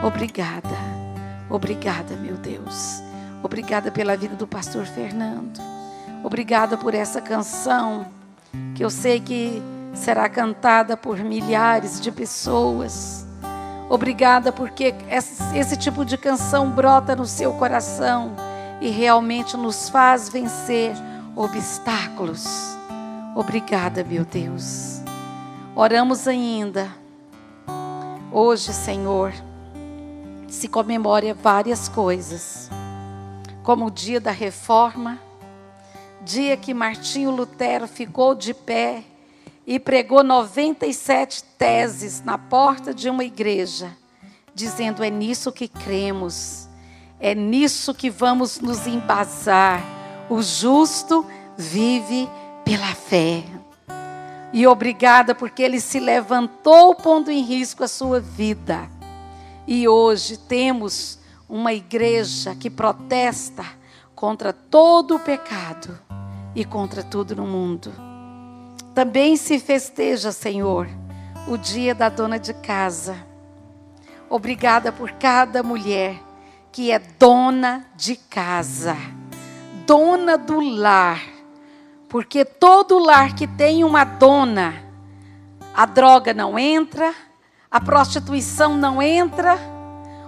Obrigada. Obrigada, meu Deus. Obrigada pela vida do pastor Fernando. Obrigada por essa canção, que eu sei que será cantada por milhares de pessoas. Obrigada porque esse tipo de canção brota no seu coração e realmente nos faz vencer obstáculos. Obrigada, meu Deus. Oramos ainda. Hoje, Senhor, se comemora várias coisas, como o dia da reforma, dia que Martinho Lutero ficou de pé e pregou 97 teses na porta de uma igreja, dizendo: é nisso que cremos, é nisso que vamos nos embasar. O justo vive pela fé. E obrigada porque ele se levantou pondo em risco a sua vida. E hoje temos uma igreja que protesta contra todo o pecado e contra tudo no mundo. Também se festeja, Senhor, o dia da dona de casa. Obrigada por cada mulher que é dona de casa, dona do lar. Porque todo lar que tem uma dona, a droga não entra, a prostituição não entra,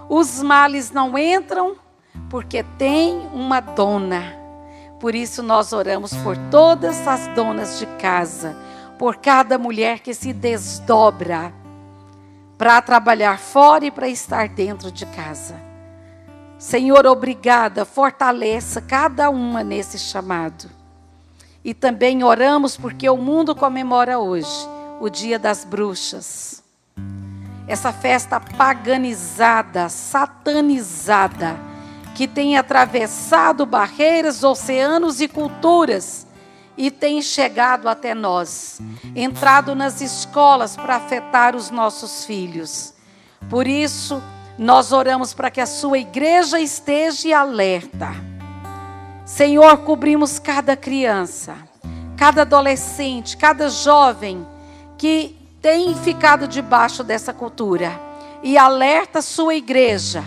os males não entram, porque tem uma dona. Por isso nós oramos por todas as donas de casa, por cada mulher que se desdobra para trabalhar fora e para estar dentro de casa. Senhor, obrigada, fortaleça cada uma nesse chamado. E também oramos porque o mundo comemora hoje o Dia das Bruxas. Essa festa paganizada, satanizada, que tem atravessado barreiras, oceanos e culturas e tem chegado até nós, entrado nas escolas para afetar os nossos filhos. Por isso, nós oramos para que a sua igreja esteja alerta. Senhor, cobrimos cada criança, cada adolescente, cada jovem que tem ficado debaixo dessa cultura e alerta a sua igreja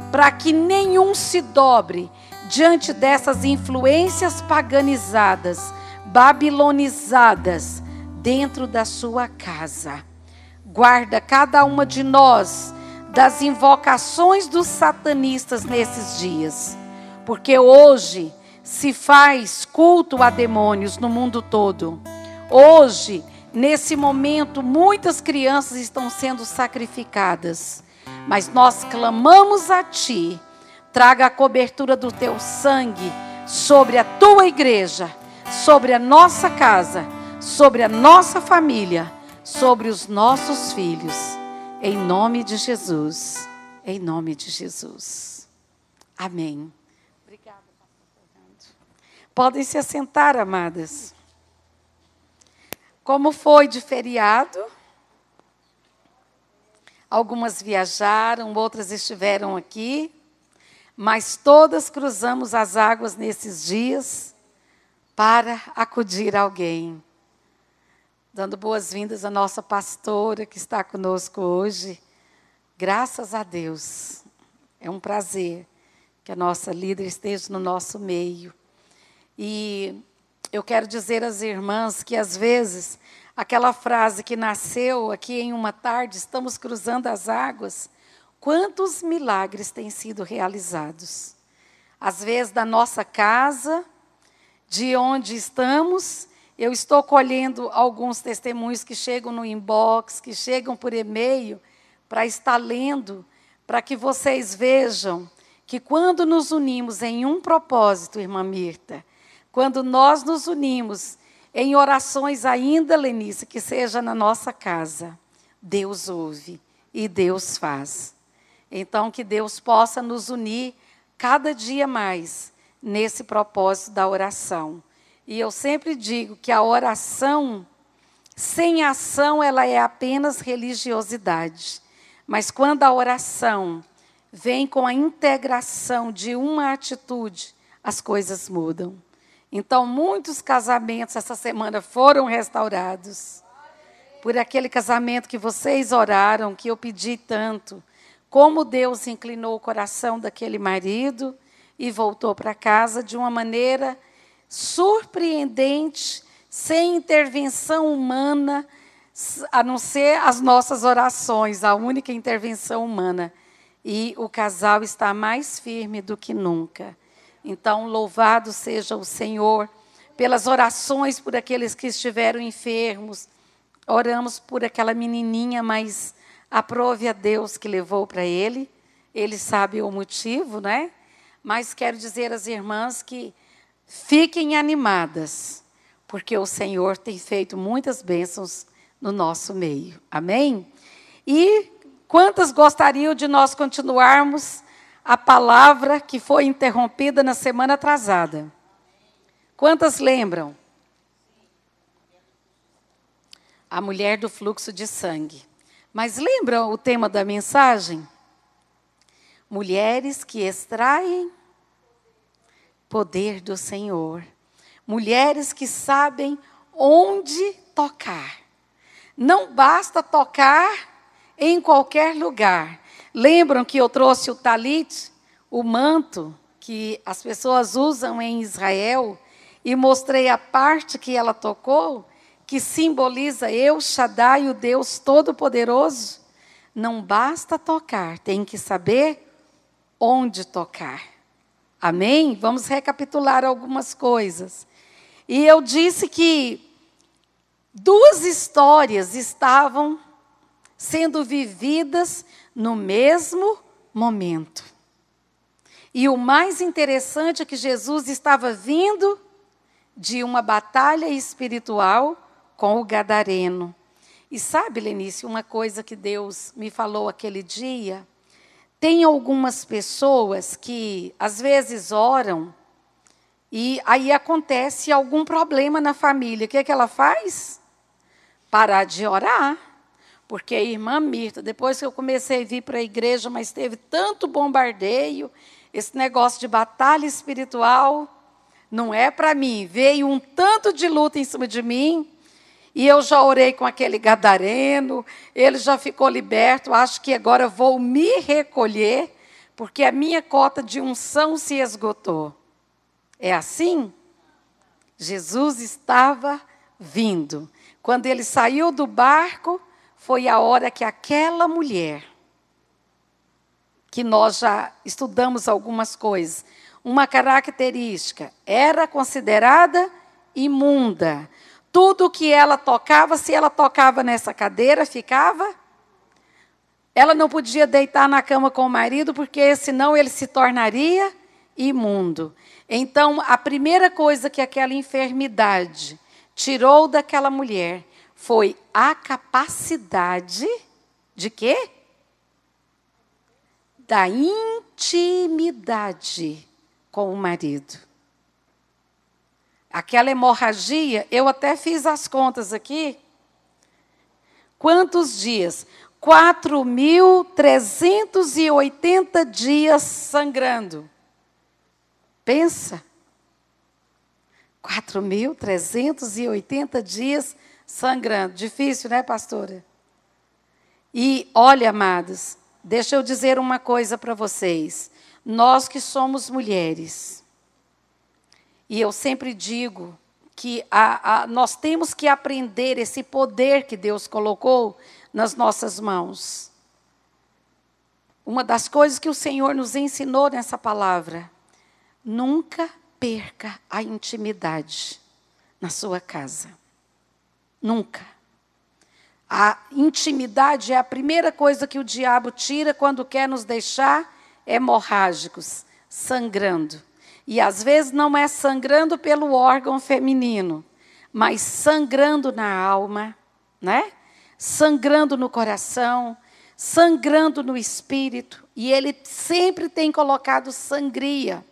para que nenhum se dobre diante dessas influências paganizadas, babilonizadas dentro da sua casa. Guarda cada uma de nós das invocações dos satanistas nesses dias, porque hoje se faz culto a demônios no mundo todo. Hoje, nesse momento, muitas crianças estão sendo sacrificadas. Mas nós clamamos a Ti, traga a cobertura do Teu sangue sobre a Tua igreja, sobre a nossa casa, sobre a nossa família, sobre os nossos filhos. Em nome de Jesus, em nome de Jesus. Amém. Obrigada, pastor Fernando. Podem se assentar, amadas. Como foi de feriado? Algumas viajaram, outras estiveram aqui, mas todas cruzamos as águas nesses dias para acudir alguém. Dando boas-vindas à nossa pastora que está conosco hoje. Graças a Deus. É um prazer que a nossa líder esteja no nosso meio. E eu quero dizer às irmãs que às vezes aquela frase que nasceu aqui em uma tarde, estamos cruzando as águas, quantos milagres têm sido realizados. Às vezes da nossa casa, de onde estamos, eu estou colhendo alguns testemunhos que chegam no inbox, que chegam por e-mail, para estar lendo, para que vocês vejam que quando nos unimos em um propósito, irmã Mirta, quando nós nos unimos em orações ainda, Lenice, que seja na nossa casa, Deus ouve e Deus faz. Então, que Deus possa nos unir cada dia mais nesse propósito da oração. E eu sempre digo que a oração, sem ação, ela é apenas religiosidade. Mas quando a oração vem com a integração de uma atitude, as coisas mudam. Então, muitos casamentos essa semana foram restaurados por aquele casamento que vocês oraram, que eu pedi tanto. como Deus inclinou o coração daquele marido e voltou para casa de uma maneira surpreendente, sem intervenção humana, a não ser as nossas orações, a única intervenção humana. E o casal está mais firme do que nunca. Então, louvado seja o Senhor pelas orações por aqueles que estiveram enfermos. Oramos por aquela menininha, mas aprove a Deus que levou para ele. Ele sabe o motivo, né? Mas quero dizer às irmãs que fiquem animadas, porque o Senhor tem feito muitas bênçãos no nosso meio. Amém? E quantas gostariam de nós continuarmos a palavra que foi interrompida na semana atrasada? Quantas lembram? A mulher do fluxo de sangue. Mas lembram o tema da mensagem? Mulheres que extraem poder do Senhor. Mulheres que sabem onde tocar. Não basta tocar em qualquer lugar. Lembram que eu trouxe o talit, o manto que as pessoas usam em Israel, e mostrei a parte que ela tocou, que simboliza El Shaddai, o Deus Todo-Poderoso? Não basta tocar, tem que saber onde tocar. Amém? Vamos recapitular algumas coisas. E eu disse que 2 histórias estavam sendo vividas no mesmo momento. E o mais interessante é que Jesus estava vindo de uma batalha espiritual com o gadareno. E sabe, Lenice, uma coisa que Deus me falou aquele dia? Tem algumas pessoas que às vezes oram e aí acontece algum problema na família. O que é que ela faz? Parar de orar. Porque a irmã Mirta, depois que eu comecei a vir para a igreja, mas teve tanto bombardeio, esse negócio de batalha espiritual não é para mim. Veio um tanto de luta em cima de mim, e eu já orei com aquele gadareno, ele já ficou liberto, acho que agora vou me recolher, porque a minha cota de unção se esgotou. É assim? Jesus estava vindo. Quando ele saiu do barco, foi a hora que aquela mulher, que nós já estudamos algumas coisas, uma característica, era considerada imunda. Tudo que ela tocava, se ela tocava nessa cadeira, ficava. Ela não podia deitar na cama com o marido, porque senão ele se tornaria imundo. Então, a primeira coisa que aquela enfermidade tirou daquela mulher foi a capacidade de quê? Da intimidade com o marido. Aquela hemorragia, eu até fiz as contas aqui. Quantos dias? 4.380 dias sangrando. Pensa. 4.380 dias sangrando. Difícil, né, pastora? E olha, amados, deixa eu dizer uma coisa para vocês. Nós que somos mulheres, e eu sempre digo que nós temos que aprender esse poder que Deus colocou nas nossas mãos. Uma das coisas que o Senhor nos ensinou nessa palavra: nunca perca a intimidade na sua casa. Nunca. A intimidade é a primeira coisa que o diabo tira quando quer nos deixar hemorrágicos, sangrando. E às vezes não é sangrando pelo órgão feminino, mas sangrando na alma, né? Sangrando no coração, sangrando no espírito. E ele sempre tem colocado sangria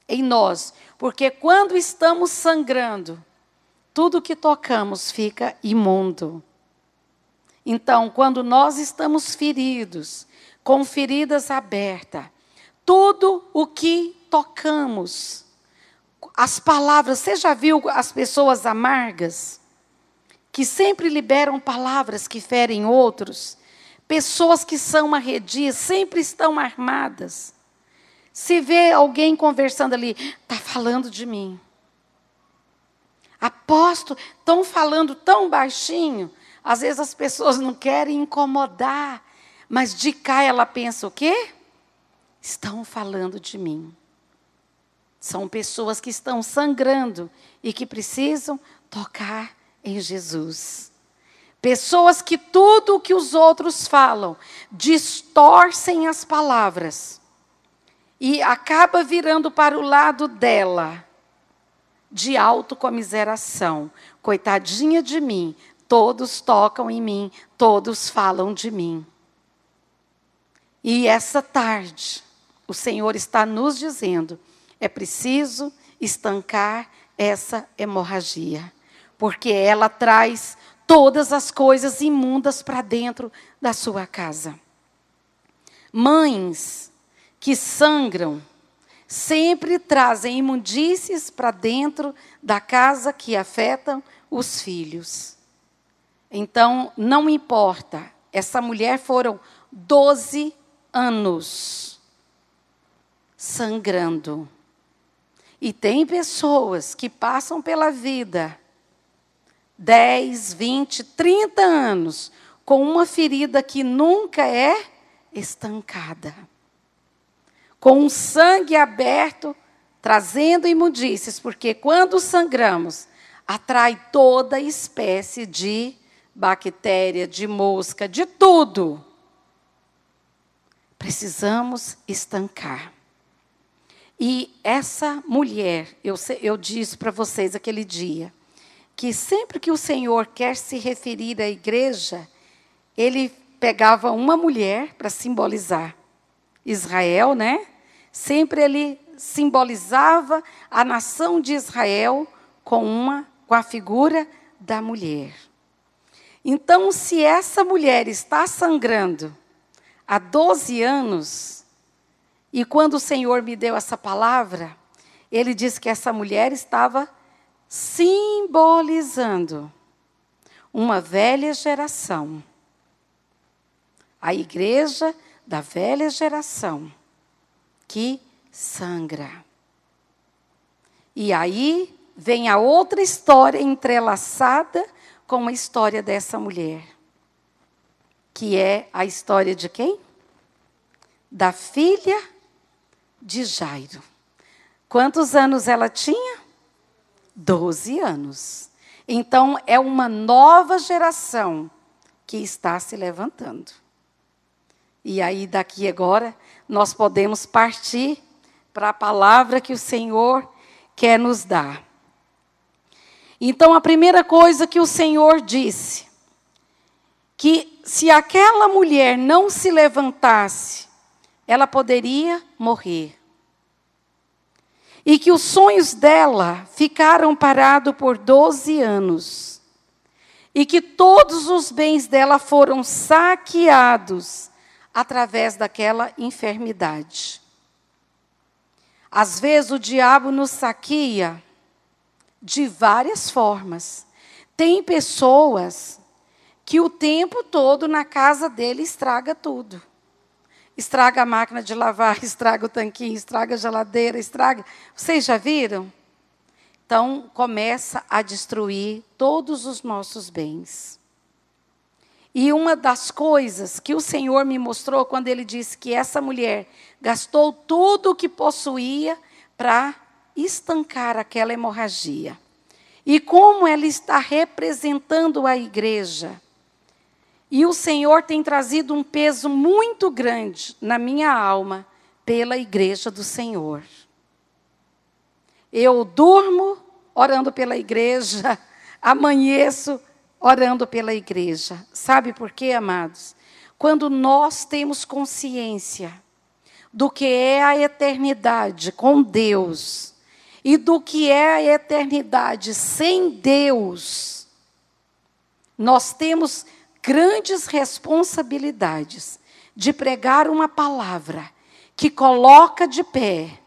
em nós, porque quando estamos sangrando, tudo que tocamos fica imundo. Então, quando nós estamos feridos, com feridas abertas, tudo o que tocamos, as palavras, você já viu as pessoas amargas, que sempre liberam palavras que ferem outros? Pessoas que são arredias, sempre estão armadas. Se vê alguém conversando ali, está falando de mim. Aposto, estão falando tão baixinho. Às vezes as pessoas não querem incomodar. Mas de cá ela pensa o quê? Estão falando de mim. São pessoas que estão sangrando e que precisam tocar em Jesus. Pessoas que tudo o que os outros falam distorcem as palavras e acaba virando para o lado dela de autocomiseração. Coitadinha de mim, todos tocam em mim, todos falam de mim. E essa tarde, o Senhor está nos dizendo, é preciso estancar essa hemorragia, porque ela traz todas as coisas imundas para dentro da sua casa. Mães que sangram sempre trazem imundícies para dentro da casa que afetam os filhos. Então, não importa, essa mulher foram 12 anos sangrando. E tem pessoas que passam pela vida 10, 20, 30 anos com uma ferida que nunca é estancada. Com um sangue aberto, trazendo imundícies, porque quando sangramos, atrai toda espécie de bactéria, de mosca, de tudo. Precisamos estancar. E essa mulher, eu disse para vocês aquele dia, que sempre que o Senhor quer se referir à igreja, Ele pegava uma mulher para simbolizar Israel, né? Sempre Ele simbolizava a nação de Israel com a figura da mulher. Então, se essa mulher está sangrando há 12 anos, e quando o Senhor me deu essa palavra, Ele disse que essa mulher estava simbolizando uma velha geração. A igreja da velha geração que sangra. E aí vem a outra história entrelaçada com a história dessa mulher. Que é a história de quem? Da filha de Jairo. Quantos anos ela tinha? 12 anos. Então, é uma nova geração que está se levantando. E aí, daqui agora, nós podemos partir para a palavra que o Senhor quer nos dar. Então, a primeira coisa que o Senhor disse, que se aquela mulher não se levantasse, ela poderia morrer. E que os sonhos dela ficaram parados por 12 anos. E que todos os bens dela foram saqueados através daquela enfermidade. Às vezes o diabo nos saqueia de várias formas. Tem pessoas que o tempo todo na casa dele estraga tudo. Estraga a máquina de lavar, estraga o tanquinho, estraga a geladeira, estraga... Vocês já viram? Então, começa a destruir todos os nossos bens. E uma das coisas que o Senhor me mostrou quando Ele disse que essa mulher gastou tudo o que possuía para estancar aquela hemorragia. E como ela está representando a igreja. E o Senhor tem trazido um peso muito grande na minha alma pela igreja do Senhor. Eu durmo orando pela igreja, amanheço orando pela igreja. Sabe por quê, amados? Quando nós temos consciência do que é a eternidade com Deus e do que é a eternidade sem Deus, nós temos grandes responsabilidades de pregar uma palavra que coloca de pé,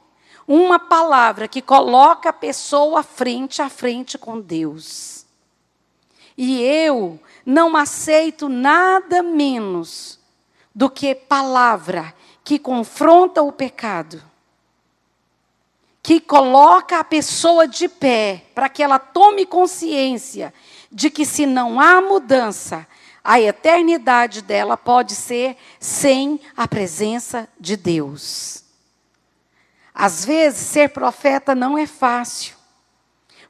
uma palavra que coloca a pessoa frente a frente com Deus. E eu não aceito nada menos do que palavra que confronta o pecado, que coloca a pessoa de pé, para que ela tome consciência de que se não há mudança, a eternidade dela pode ser sem a presença de Deus. Às vezes, ser profeta não é fácil,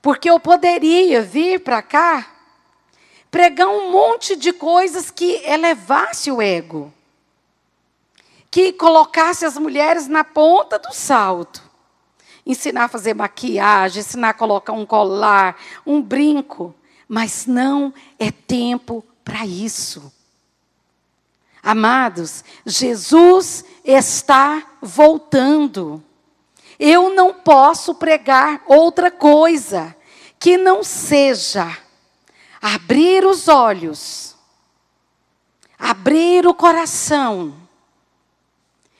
porque eu poderia vir para cá, pregar um monte de coisas que elevasse o ego, que colocasse as mulheres na ponta do salto, ensinar a fazer maquiagem, ensinar a colocar um colar, um brinco, mas não é tempo para isso. Amados, Jesus está voltando. Eu não posso pregar outra coisa que não seja abrir os olhos, abrir o coração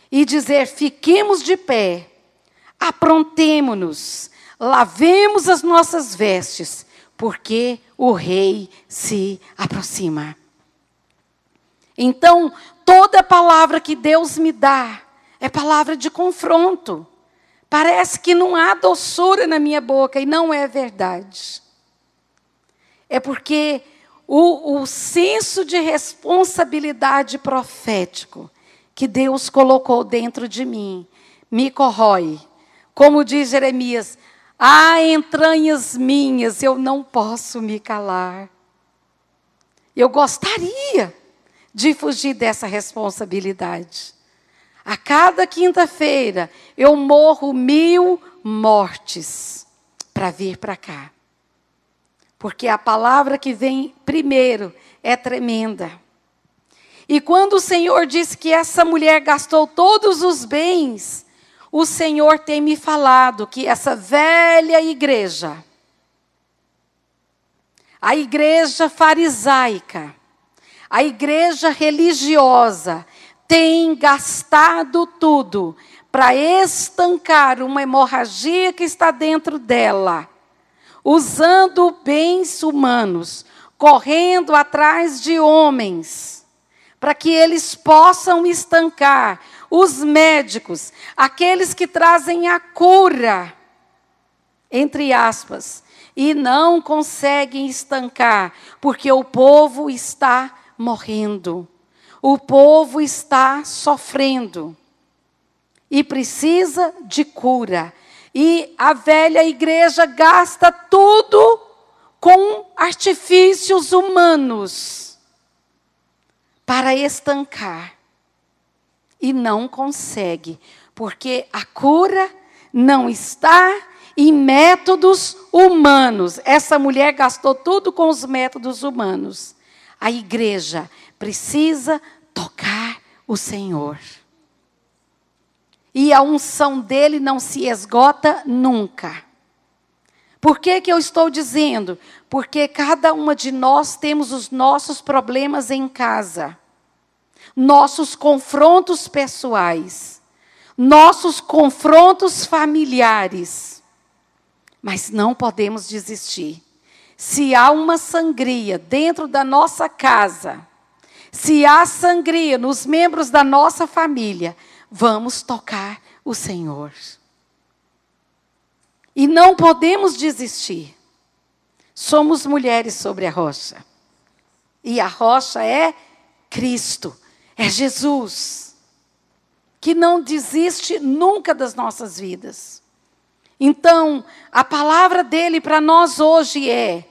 e dizer: fiquemos de pé, aprontemo-nos, lavemos as nossas vestes, porque o Rei se aproxima. Então, toda palavra que Deus me dá é palavra de confronto. Parece que não há doçura na minha boca, e não é verdade. É porque o senso de responsabilidade profético que Deus colocou dentro de mim me corrói. Como diz Jeremias: há entranhas minhas, eu não posso me calar. Eu gostaria de fugir dessa responsabilidade. A cada quinta-feira, eu morro 1000 mortes para vir para cá. Porque a palavra que vem primeiro é tremenda. E quando o Senhor disse que essa mulher gastou todos os bens, o Senhor tem me falado que essa velha igreja, a igreja farisaica, a igreja religiosa, tem gastado tudo para estancar uma hemorragia que está dentro dela, usando bens humanos, correndo atrás de homens, para que eles possam estancar os médicos, aqueles que trazem a cura, entre aspas, e não conseguem estancar, porque o povo está morrendo, o povo está sofrendo, e precisa de cura. E a velha igreja gasta tudo com artifícios humanos para estancar. E não consegue, porque a cura não está em métodos humanos. Essa mulher gastou tudo com os métodos humanos. A igreja precisa tocar o Senhor. E a unção dele não se esgota nunca. Por que eu estou dizendo? Porque cada uma de nós temos os nossos problemas em casa. Nossos confrontos pessoais. Nossos confrontos familiares. Mas não podemos desistir. Se há uma sangria dentro da nossa casa, se há sangria nos membros da nossa família, vamos tocar o Senhor. E não podemos desistir. Somos mulheres sobre a rocha. E a rocha é Cristo, é Jesus, que não desiste nunca das nossas vidas. Então, a palavra dele para nós hoje é: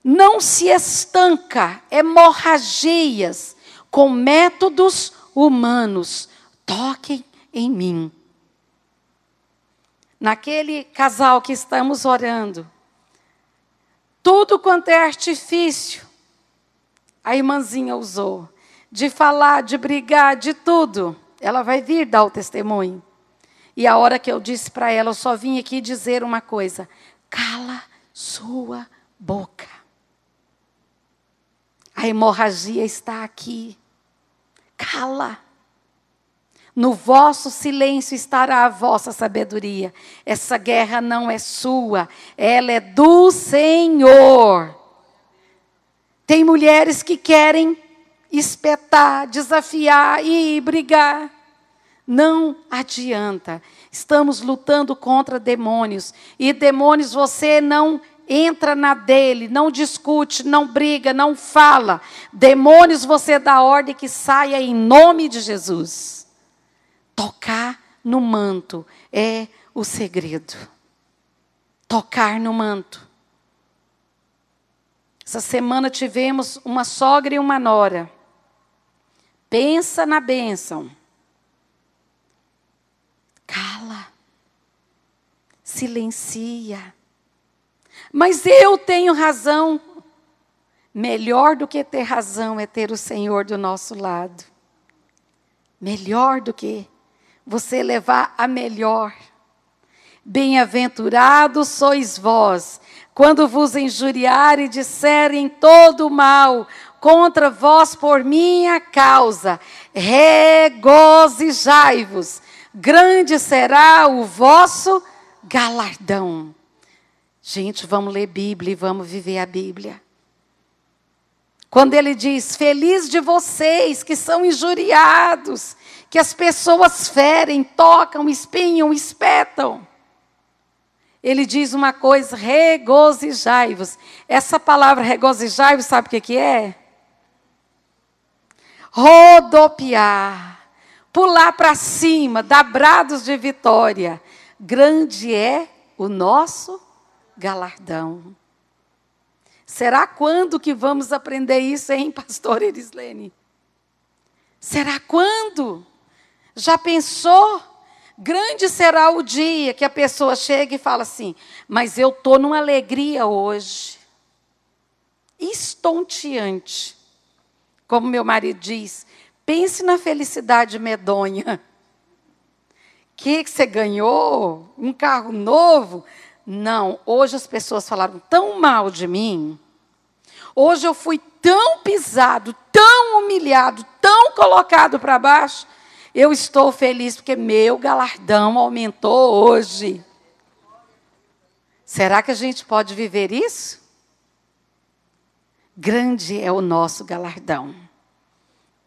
não se estanca hemorragias com métodos humanos. Toquem em mim. Naquele casal que estamos orando, tudo quanto é artifício, a irmãzinha usou. De falar, de brigar, de tudo. Ela vai vir dar o testemunho. E a hora que eu disse para ela, eu só vim aqui dizer uma coisa: cala sua boca. A hemorragia está aqui. Cala. No vosso silêncio estará a vossa sabedoria. Essa guerra não é sua, ela é do Senhor. Tem mulheres que querem espetar, desafiar e brigar. Não adianta. Estamos lutando contra demônios. E demônios você não entra na dele, não discute, não briga, não fala. Demônios você dá ordem que saia em nome de Jesus. Tocar no manto é o segredo. Tocar no manto. Essa semana tivemos uma sogra e uma nora. Pensa na bênção. Cala. Silencia. Mas eu tenho razão. Melhor do que ter razão é ter o Senhor do nosso lado. Melhor do que você levar a melhor. Bem-aventurados sois vós, quando vos injuriarem e disserem todo o mal contra vós por minha causa. Regozijai-vos, grande será o vosso galardão. Gente, vamos ler Bíblia e vamos viver a Bíblia. Quando ele diz, feliz de vocês que são injuriados, que as pessoas ferem, tocam, espinham, espetam. Ele diz uma coisa, regozijai-vos. Essa palavra regozijai-vos, sabe o que é? Rodopiar, pular para cima, dar brados de vitória. Grande é o nosso galardão. Será quando que vamos aprender isso, hein, pastor Erislene? Será quando? Já pensou? Grande será o dia que a pessoa chega e fala assim, mas eu estou numa alegria hoje. Estonteante. Como meu marido diz, pense na felicidade medonha. Que você ganhou? Um carro novo? Não, hoje as pessoas falaram tão mal de mim. Hoje eu fui tão pisado, tão humilhado, tão colocado para baixo. Eu estou feliz porque meu galardão aumentou hoje. Será que a gente pode viver isso? Grande é o nosso galardão.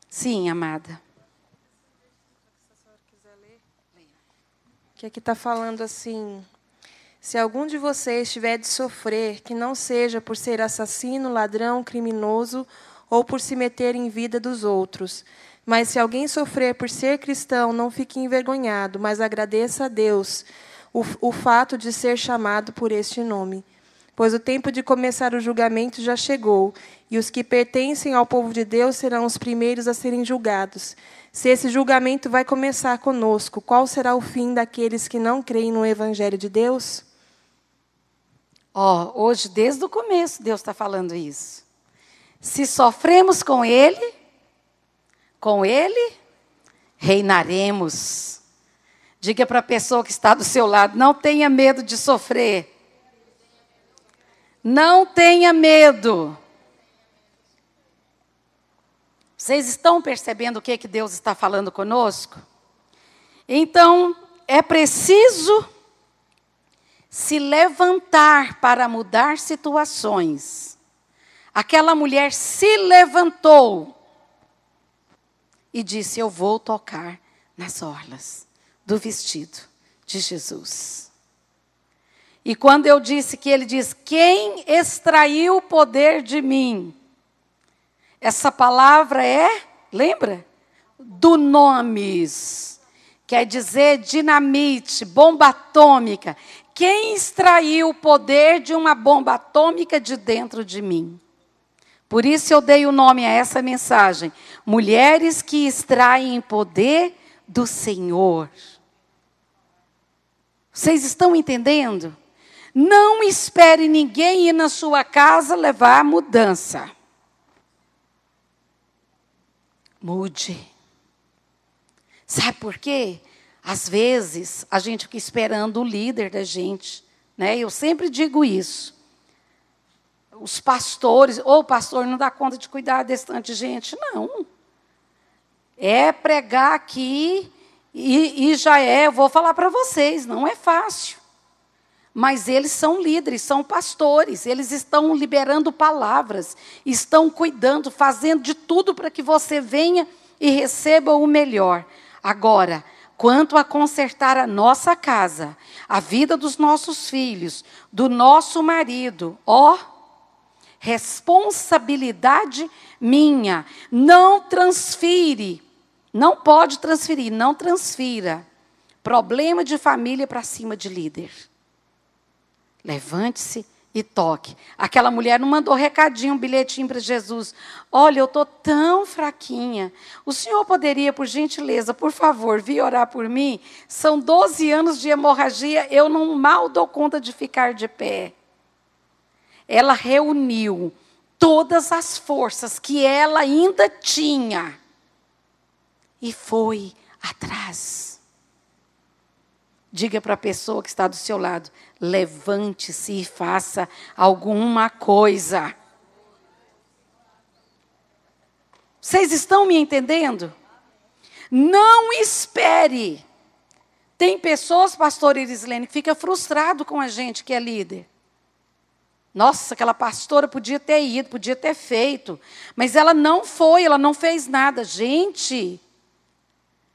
Sim, amada. Que aqui está falando assim, se algum de vocês tiver de sofrer, que não seja por ser assassino, ladrão, criminoso, ou por se meter em vida dos outros. Mas se alguém sofrer por ser cristão, não fique envergonhado, mas agradeça a Deus o fato de ser chamado por este nome. Pois o tempo de começar o julgamento já chegou, e os que pertencem ao povo de Deus serão os primeiros a serem julgados. Se esse julgamento vai começar conosco, qual será o fim daqueles que não creem no Evangelho de Deus? Hoje, desde o começo, Deus está falando isso. Se sofremos com Ele reinaremos. Diga para a pessoa que está do seu lado, não tenha medo de sofrer. Não tenha medo. Vocês estão percebendo o que Deus está falando conosco? Então, é preciso se levantar para mudar situações. Aquela mulher se levantou e disse, eu vou tocar nas orlas do vestido de Jesus. E quando eu disse que ele diz, quem extraiu o poder de mim? Essa palavra lembra? Dunamis. Quer dizer dinamite, bomba atômica. Quem extraiu o poder de uma bomba atômica de dentro de mim? Por isso eu dei o nome a essa mensagem. Mulheres que extraem poder do Senhor. Vocês estão entendendo? Não espere ninguém ir na sua casa levar a mudança. Mude. Sabe por quê? Às vezes, a gente fica esperando o líder da gente. Né? Eu sempre digo isso. Os pastores, o pastor não dá conta de cuidar desse tanto de gente. Não. É pregar aqui e já eu vou falar para vocês, não é fácil. mas eles são líderes, são pastores, eles estão liberando palavras, estão cuidando, fazendo de tudo para que você venha e receba o melhor. Agora, quanto a consertar a nossa casa, a vida dos nossos filhos, do nosso marido, responsabilidade minha. Não transfira problema de família para cima de líder. Levante-se e toque. Aquela mulher não mandou recadinho, um bilhetinho para Jesus. Olha, eu estou tão fraquinha. O senhor poderia, por gentileza, por favor, vir orar por mim? São 12 anos de hemorragia, eu não mal dou conta de ficar de pé. Ela reuniu todas as forças que ela ainda tinha e foi atrás. Diga para a pessoa que está do seu lado, levante-se e faça alguma coisa. Vocês estão me entendendo? Não espere. Tem pessoas, pastor Irislene, que fica frustrado com a gente que é líder. Nossa, aquela pastora podia ter ido, podia ter feito. Mas ela não foi, ela não fez nada. Gente,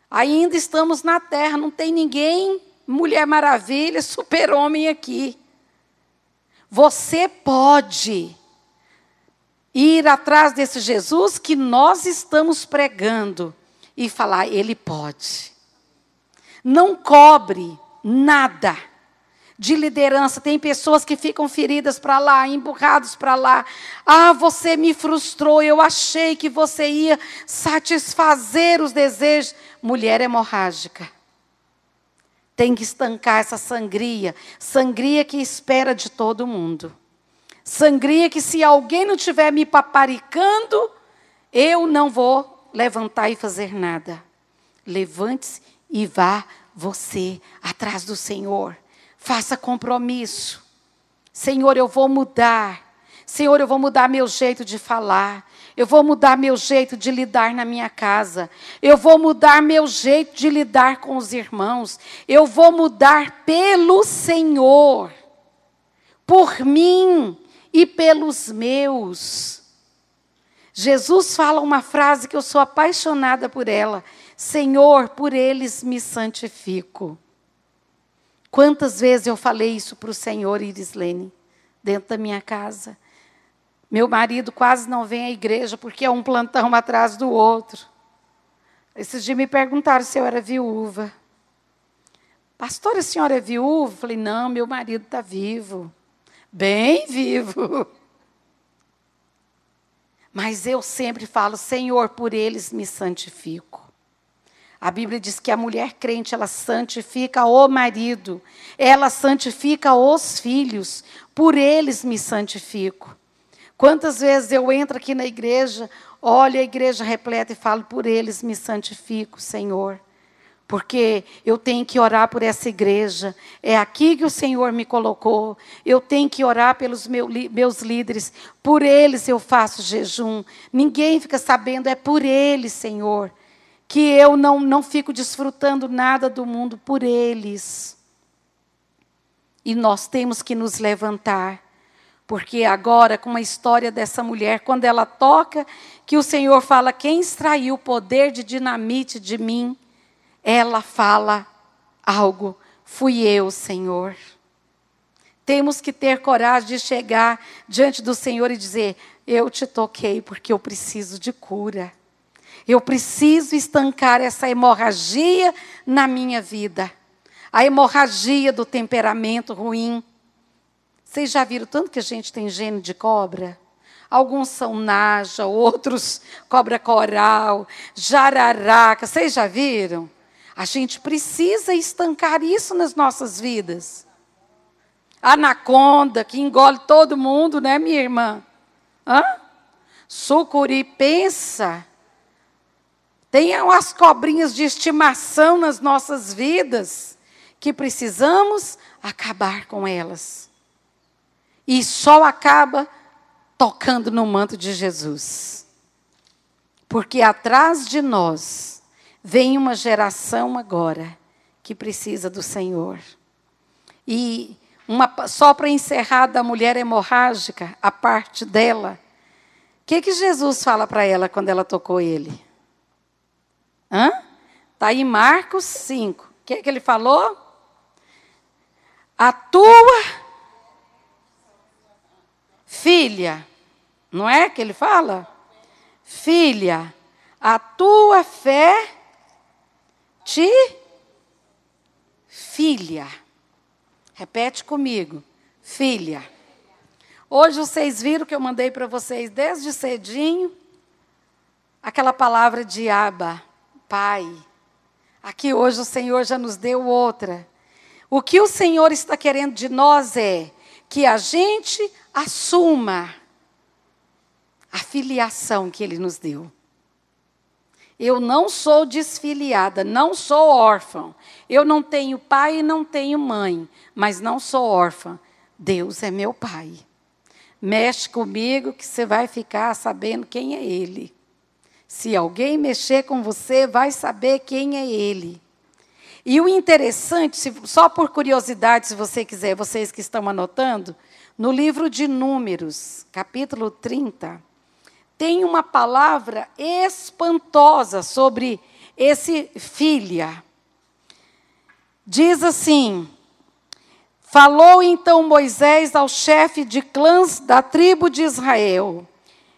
ainda estamos na terra, não tem ninguém, Mulher Maravilha, super-homem aqui. Você pode ir atrás desse Jesus que nós estamos pregando e falar, Ele pode. Não cobre nada de liderança. Tem pessoas que ficam feridas para lá, empurrados para lá. Ah, você me frustrou, eu achei que você ia satisfazer os desejos. Mulher hemorrágica. Tem que estancar essa sangria. Sangria que espera de todo mundo. Sangria que se alguém não estiver me paparicando, eu não vou levantar e fazer nada. Levante-se e vá você atrás do Senhor. Faça compromisso. Senhor, eu vou mudar. Senhor, eu vou mudar meu jeito de falar. Eu vou mudar meu jeito de lidar na minha casa. Eu vou mudar meu jeito de lidar com os irmãos. Eu vou mudar pelo Senhor. Por mim e pelos meus. Jesus fala uma frase que eu sou apaixonada por ela. Senhor, por eles me santifico. Quantas vezes eu falei isso para o Senhor, Irislene, dentro da minha casa. Meu marido quase não vem à igreja, porque é um plantão atrás do outro. Esses dias me perguntaram se eu era viúva. Pastora, a senhora é viúva? Eu falei, não, meu marido está vivo. Bem vivo. Mas eu sempre falo, Senhor, por eles me santifico. A Bíblia diz que a mulher crente, ela santifica o marido. Ela santifica os filhos. Por eles me santifico. Quantas vezes eu entro aqui na igreja, olho a igreja repleta e falo, por eles me santifico, Senhor. Porque eu tenho que orar por essa igreja. É aqui que o Senhor me colocou. Eu tenho que orar pelos meus líderes. Por eles eu faço jejum. Ninguém fica sabendo, é por eles, Senhor. Que eu não fico desfrutando nada do mundo por eles. E nós temos que nos levantar. Porque agora, com a história dessa mulher, quando ela toca, que o Senhor fala, quem extraiu o poder de dinamite de mim? Ela fala algo, fui eu, Senhor. Temos que ter coragem de chegar diante do Senhor e dizer, eu te toquei porque eu preciso de cura. Eu preciso estancar essa hemorragia na minha vida. A hemorragia do temperamento ruim. Vocês já viram tanto que a gente tem gene de cobra? Alguns são naja, outros cobra coral, jararaca. Vocês já viram? A gente precisa estancar isso nas nossas vidas. Anaconda, que engole todo mundo, né, minha irmã? Sucuri, pensa. Tem umas cobrinhas de estimação nas nossas vidas que precisamos acabar com elas. E só acaba tocando no manto de Jesus. Porque atrás de nós vem uma geração agora que precisa do Senhor. E só para encerrar, da mulher hemorrágica, a parte dela. O que Jesus fala para ela quando ela tocou ele? Está em Marcos 5. O que ele falou? A tua filha, não é que ele fala? Filha, a tua fé Filha. Repete comigo. Filha. Hoje vocês viram que eu mandei para vocês desde cedinho aquela palavra de Abba, Pai. Aqui hoje o Senhor já nos deu outra. O que o Senhor está querendo de nós é que a gente assuma a filiação que Ele nos deu. Eu não sou desfiliada, não sou órfã. Eu não tenho pai e não tenho mãe, mas não sou órfã. Deus é meu pai. Mexe comigo que você vai ficar sabendo quem é Ele. Se alguém mexer com você, vai saber quem é Ele. E o interessante, só por curiosidade, se você quiser, vocês que estão anotando, no livro de Números, capítulo 30, tem uma palavra espantosa sobre esse filha. Diz assim: falou então Moisés ao chefe de clãs da tribo de Israel: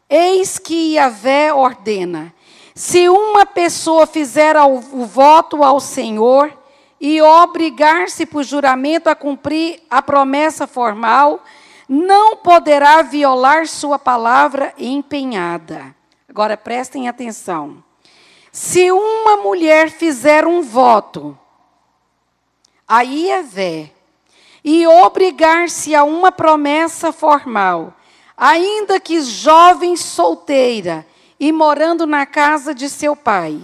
eis que Yahvé ordena, se uma pessoa fizer o voto ao Senhor e obrigar-se por juramento a cumprir a promessa formal, não poderá violar sua palavra empenhada. Agora prestem atenção. Se uma mulher fizer um voto a Yahvé e obrigar-se a uma promessa formal, ainda que jovem solteira e morando na casa de seu pai,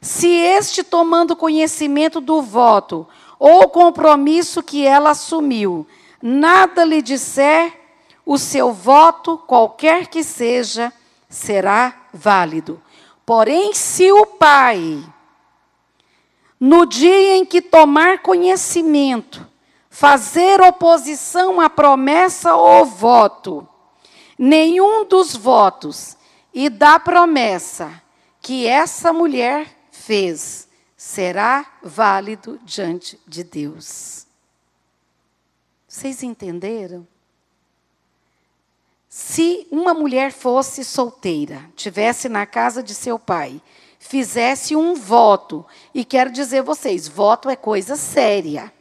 se este, tomando conhecimento do voto ou compromisso que ela assumiu, nada lhe disser, o seu voto, qualquer que seja, será válido. Porém, se o pai, no dia em que tomar conhecimento, fazer oposição à promessa ou voto, nenhum dos votos e da promessa que essa mulher fez será válido diante de Deus. Vocês entenderam? Se uma mulher fosse solteira, tivesse na casa de seu pai, fizesse um voto, e quero dizer a vocês, voto é coisa séria,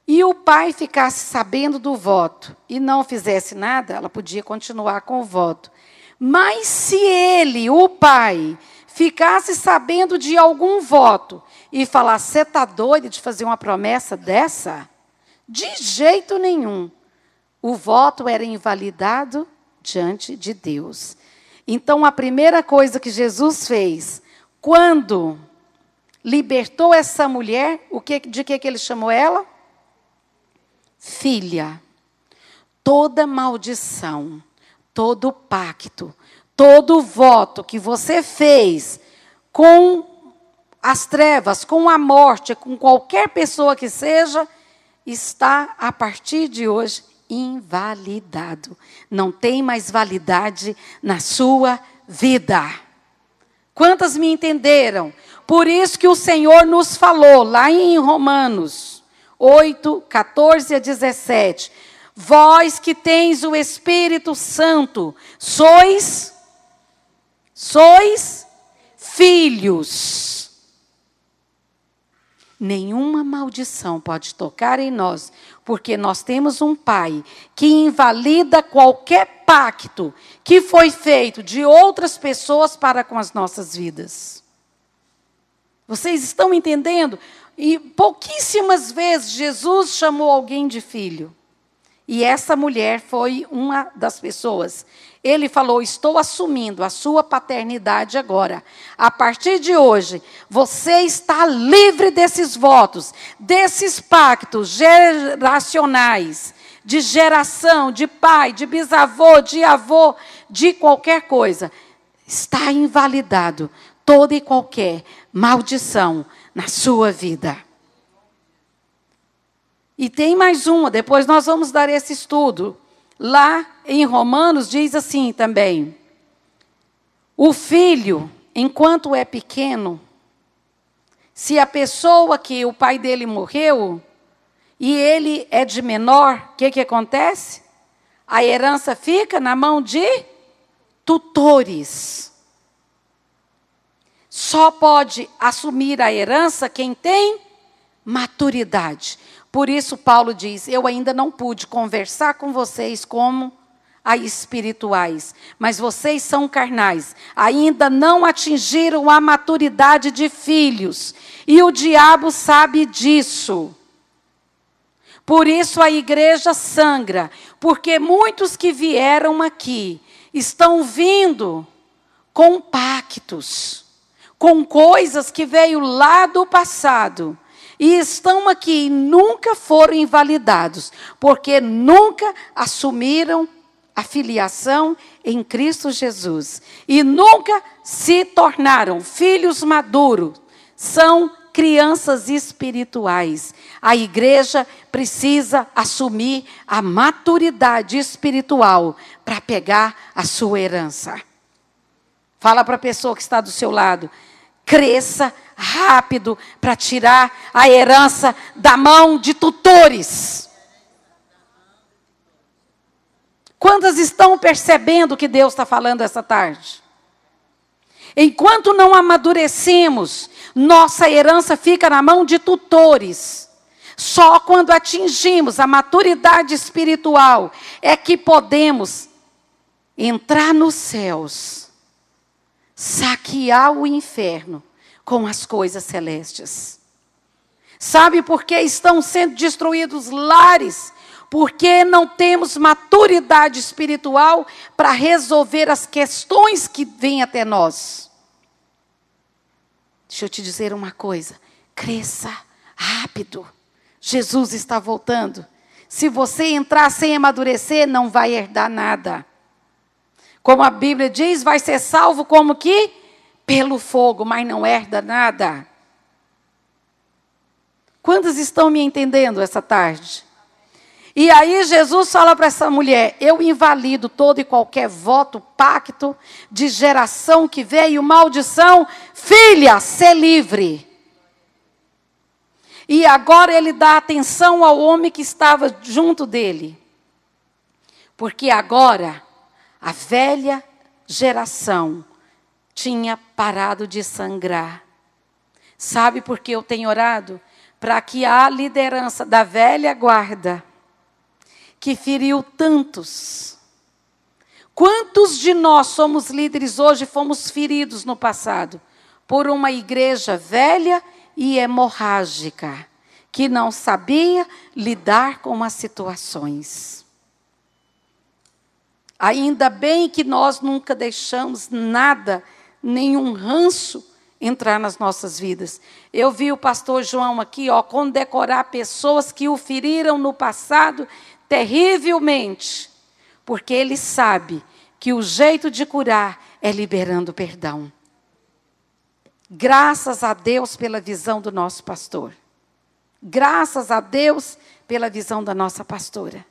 e o pai ficasse sabendo do voto e não fizesse nada, ela podia continuar com o voto. Mas se ele, o pai, ficasse sabendo de algum voto e falasse: você está doido de fazer uma promessa dessa? De jeito nenhum. O voto era invalidado diante de Deus. Então, a primeira coisa que Jesus fez, quando libertou essa mulher, de que ele chamou ela? Filha. Toda maldição, todo pacto, todo voto que você fez com as trevas, com a morte, com qualquer pessoa que seja, está, a partir de hoje, invalidado. Não tem mais validade na sua vida. Quantas me entenderam? Por isso que o Senhor nos falou, lá em Romanos 8, 14 a 17, vós que tens o Espírito Santo, sois filhos. Nenhuma maldição pode tocar em nós, porque nós temos um Pai que invalida qualquer pacto que foi feito de outras pessoas para com as nossas vidas. Vocês estão entendendo? E pouquíssimas vezes Jesus chamou alguém de filho. E essa mulher foi uma das pessoas. Ele falou: estou assumindo a sua paternidade agora. A partir de hoje, você está livre desses votos, desses pactos geracionais, de geração, de pai, de bisavô, de avô, de qualquer coisa. Está invalidado toda e qualquer maldição na sua vida. E tem mais uma, depois nós vamos dar esse estudo. Lá em Romanos diz assim também: o filho, enquanto é pequeno, se a pessoa que o pai dele morreu e ele é de menor, o que acontece? A herança fica na mão de tutores. Só pode assumir a herança quem tem maturidade. Por isso Paulo diz: eu ainda não pude conversar com vocês como a espirituais, mas vocês são carnais, ainda não atingiram a maturidade de filhos, e o diabo sabe disso. Por isso a igreja sangra, porque muitos que vieram aqui estão vindo com pactos, com coisas que veio lá do passado, e estão aqui e nunca foram invalidados, porque nunca assumiram a filiação em Cristo Jesus. E nunca se tornaram filhos maduros. São crianças espirituais. A igreja precisa assumir a maturidade espiritual para pegar a sua herança. Fala para a pessoa que está do seu lado: cresça rápido para tirar a herança da mão de tutores. Quantas estão percebendo o que Deus está falando essa tarde? Enquanto não amadurecemos, nossa herança fica na mão de tutores. Só quando atingimos a maturidade espiritual é que podemos entrar nos céus, saquear o inferno com as coisas celestes. Sabe por que estão sendo destruídos lares? Porque não temos maturidade espiritual para resolver as questões que vêm até nós. Deixa eu te dizer uma coisa: cresça rápido. Jesus está voltando. Se você entrar sem amadurecer, não vai herdar nada. Como a Bíblia diz, vai ser salvo como que? Pelo fogo, mas não herda nada. Quantos estão me entendendo essa tarde? E aí Jesus fala para essa mulher: eu invalido todo e qualquer voto, pacto de geração que veio, maldição. Filha, sê livre. E agora ele dá atenção ao homem que estava junto dele. Porque agora a velha geração tinha parado de sangrar. Sabe por que eu tenho orado? Para que a liderança da velha guarda, que feriu tantos. Quantos de nós somos líderes hoje e fomos feridos no passado? Por uma igreja velha e hemorrágica, que não sabia lidar com as situações. Ainda bem que nós nunca deixamos nada, nenhum ranço entrar nas nossas vidas. Eu vi o pastor João aqui, condecorar pessoas que o feriram no passado terrivelmente, porque ele sabe que o jeito de curar é liberando perdão. Graças a Deus pela visão do nosso pastor. Graças a Deus pela visão da nossa pastora.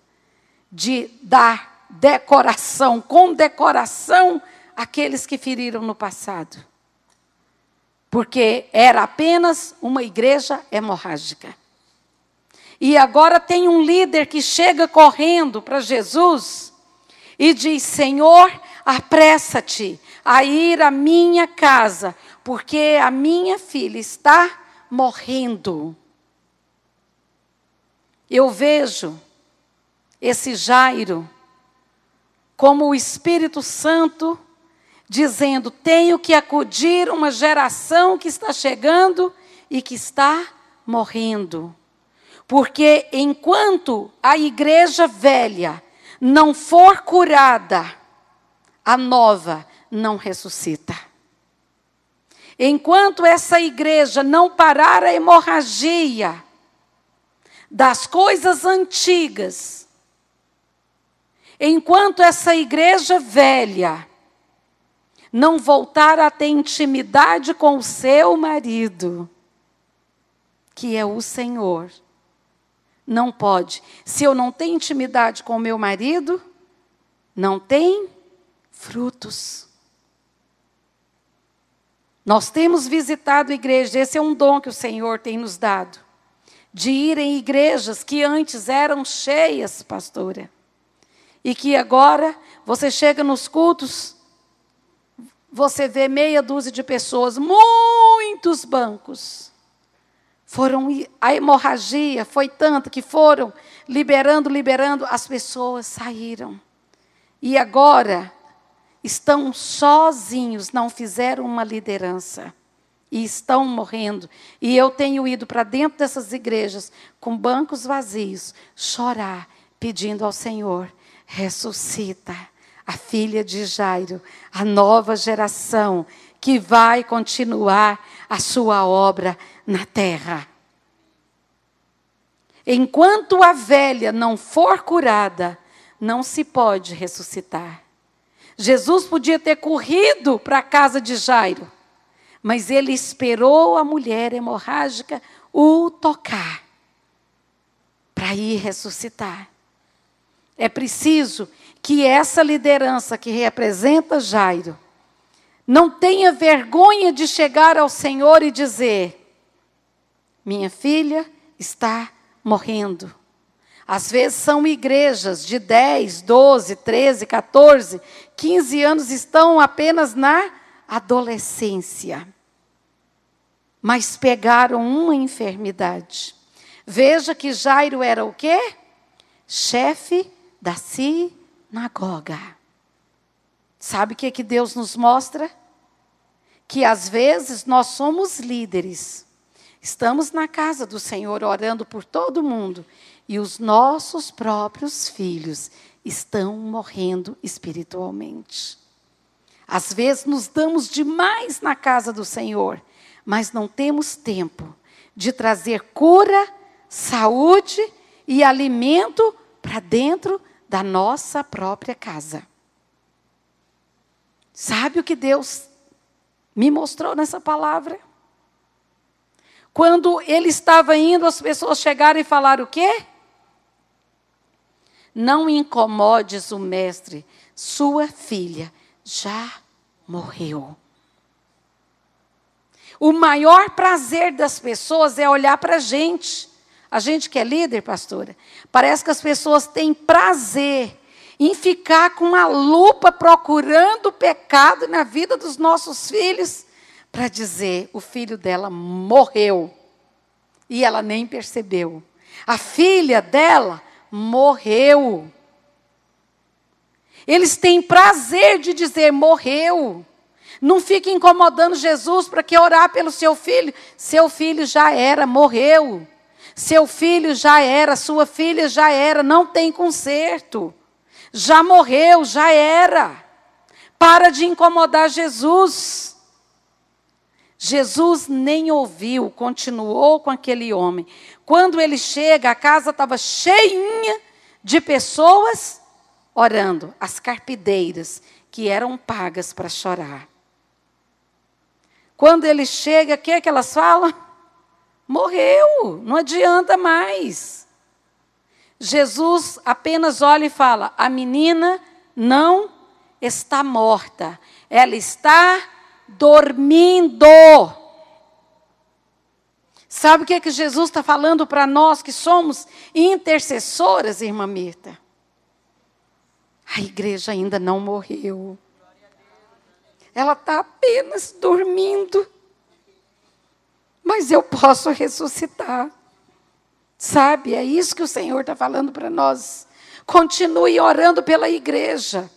De dar decoração, condecoração àqueles que feriram no passado. Porque era apenas uma igreja hemorrágica. E agora tem um líder que chega correndo para Jesus e diz: Senhor, apressa-te a ir à minha casa, porque a minha filha está morrendo. Eu vejo esse Jairo como o Espírito Santo dizendo: tenho que acudir uma geração que está chegando e que está morrendo. Porque enquanto a igreja velha não for curada, a nova não ressuscita. Enquanto essa igreja não parar a hemorragia das coisas antigas, enquanto essa igreja velha não voltar a ter intimidade com o seu marido, que é o Senhor, Não pode. Se eu não tenho intimidade com o meu marido, não tem frutos. Nós temos visitado igrejas, esse é um dom que o Senhor tem nos dado, de ir em igrejas que antes eram cheias, pastora, e que agora você chega nos cultos, você vê meia dúzia de pessoas, muitos bancos. A hemorragia foi tanta que foram liberando, as pessoas saíram. E agora estão sozinhos, não fizeram uma liderança. E estão morrendo. E eu tenho ido para dentro dessas igrejas, com bancos vazios, chorar, pedindo ao Senhor, ressuscita a filha de Jairo, a nova geração que vai continuar a sua obra na terra. Enquanto a velha não for curada, não se pode ressuscitar. Jesus podia ter corrido para a casa de Jairo, mas ele esperou a mulher hemorrágica o tocar para ir ressuscitar. É preciso que essa liderança que representa Jairo não tenha vergonha de chegar ao Senhor e dizer: minha filha está morrendo. Às vezes são igrejas de 10, 12, 13, 14, 15 anos, estão apenas na adolescência, mas pegaram uma enfermidade. Veja que Jairo era o quê? Chefe da sinagoga. Sabe o que Deus nos mostra? Que às vezes nós somos líderes, estamos na casa do Senhor orando por todo mundo, e os nossos próprios filhos estão morrendo espiritualmente. Às vezes nos damos demais na casa do Senhor, mas não temos tempo de trazer cura, saúde e alimento para dentro da nossa própria casa. Sabe o que Deus me mostrou nessa palavra? Quando ele estava indo, as pessoas chegaram e falaram o quê? Não incomodes o mestre, sua filha já morreu. O maior prazer das pessoas é olhar para a gente que é líder, pastora, parece que as pessoas têm prazer em ficar com a lupa procurando o pecado na vida dos nossos filhos, para dizer, o filho dela morreu, e ela nem percebeu. A filha dela morreu. Eles têm prazer de dizer, morreu. Não fique incomodando Jesus para que orar pelo seu filho. Seu filho já era, morreu. Seu filho já era, sua filha já era, não tem conserto. Já morreu, já era. Para de incomodar Jesus. Jesus nem ouviu, continuou com aquele homem. Quando ele chega, a casa estava cheinha de pessoas orando. As carpideiras, que eram pagas para chorar. Quando ele chega, o que é que elas falam? Morreu, não adianta mais. Jesus apenas olha e fala, a menina não está morta, ela está dormindo. Sabe o que Jesus está falando para nós que somos intercessoras, irmã Mirta? A igreja ainda não morreu. Ela está apenas dormindo. Mas eu posso ressuscitar. Sabe, é isso que o Senhor está falando para nós. Continue orando pela igreja.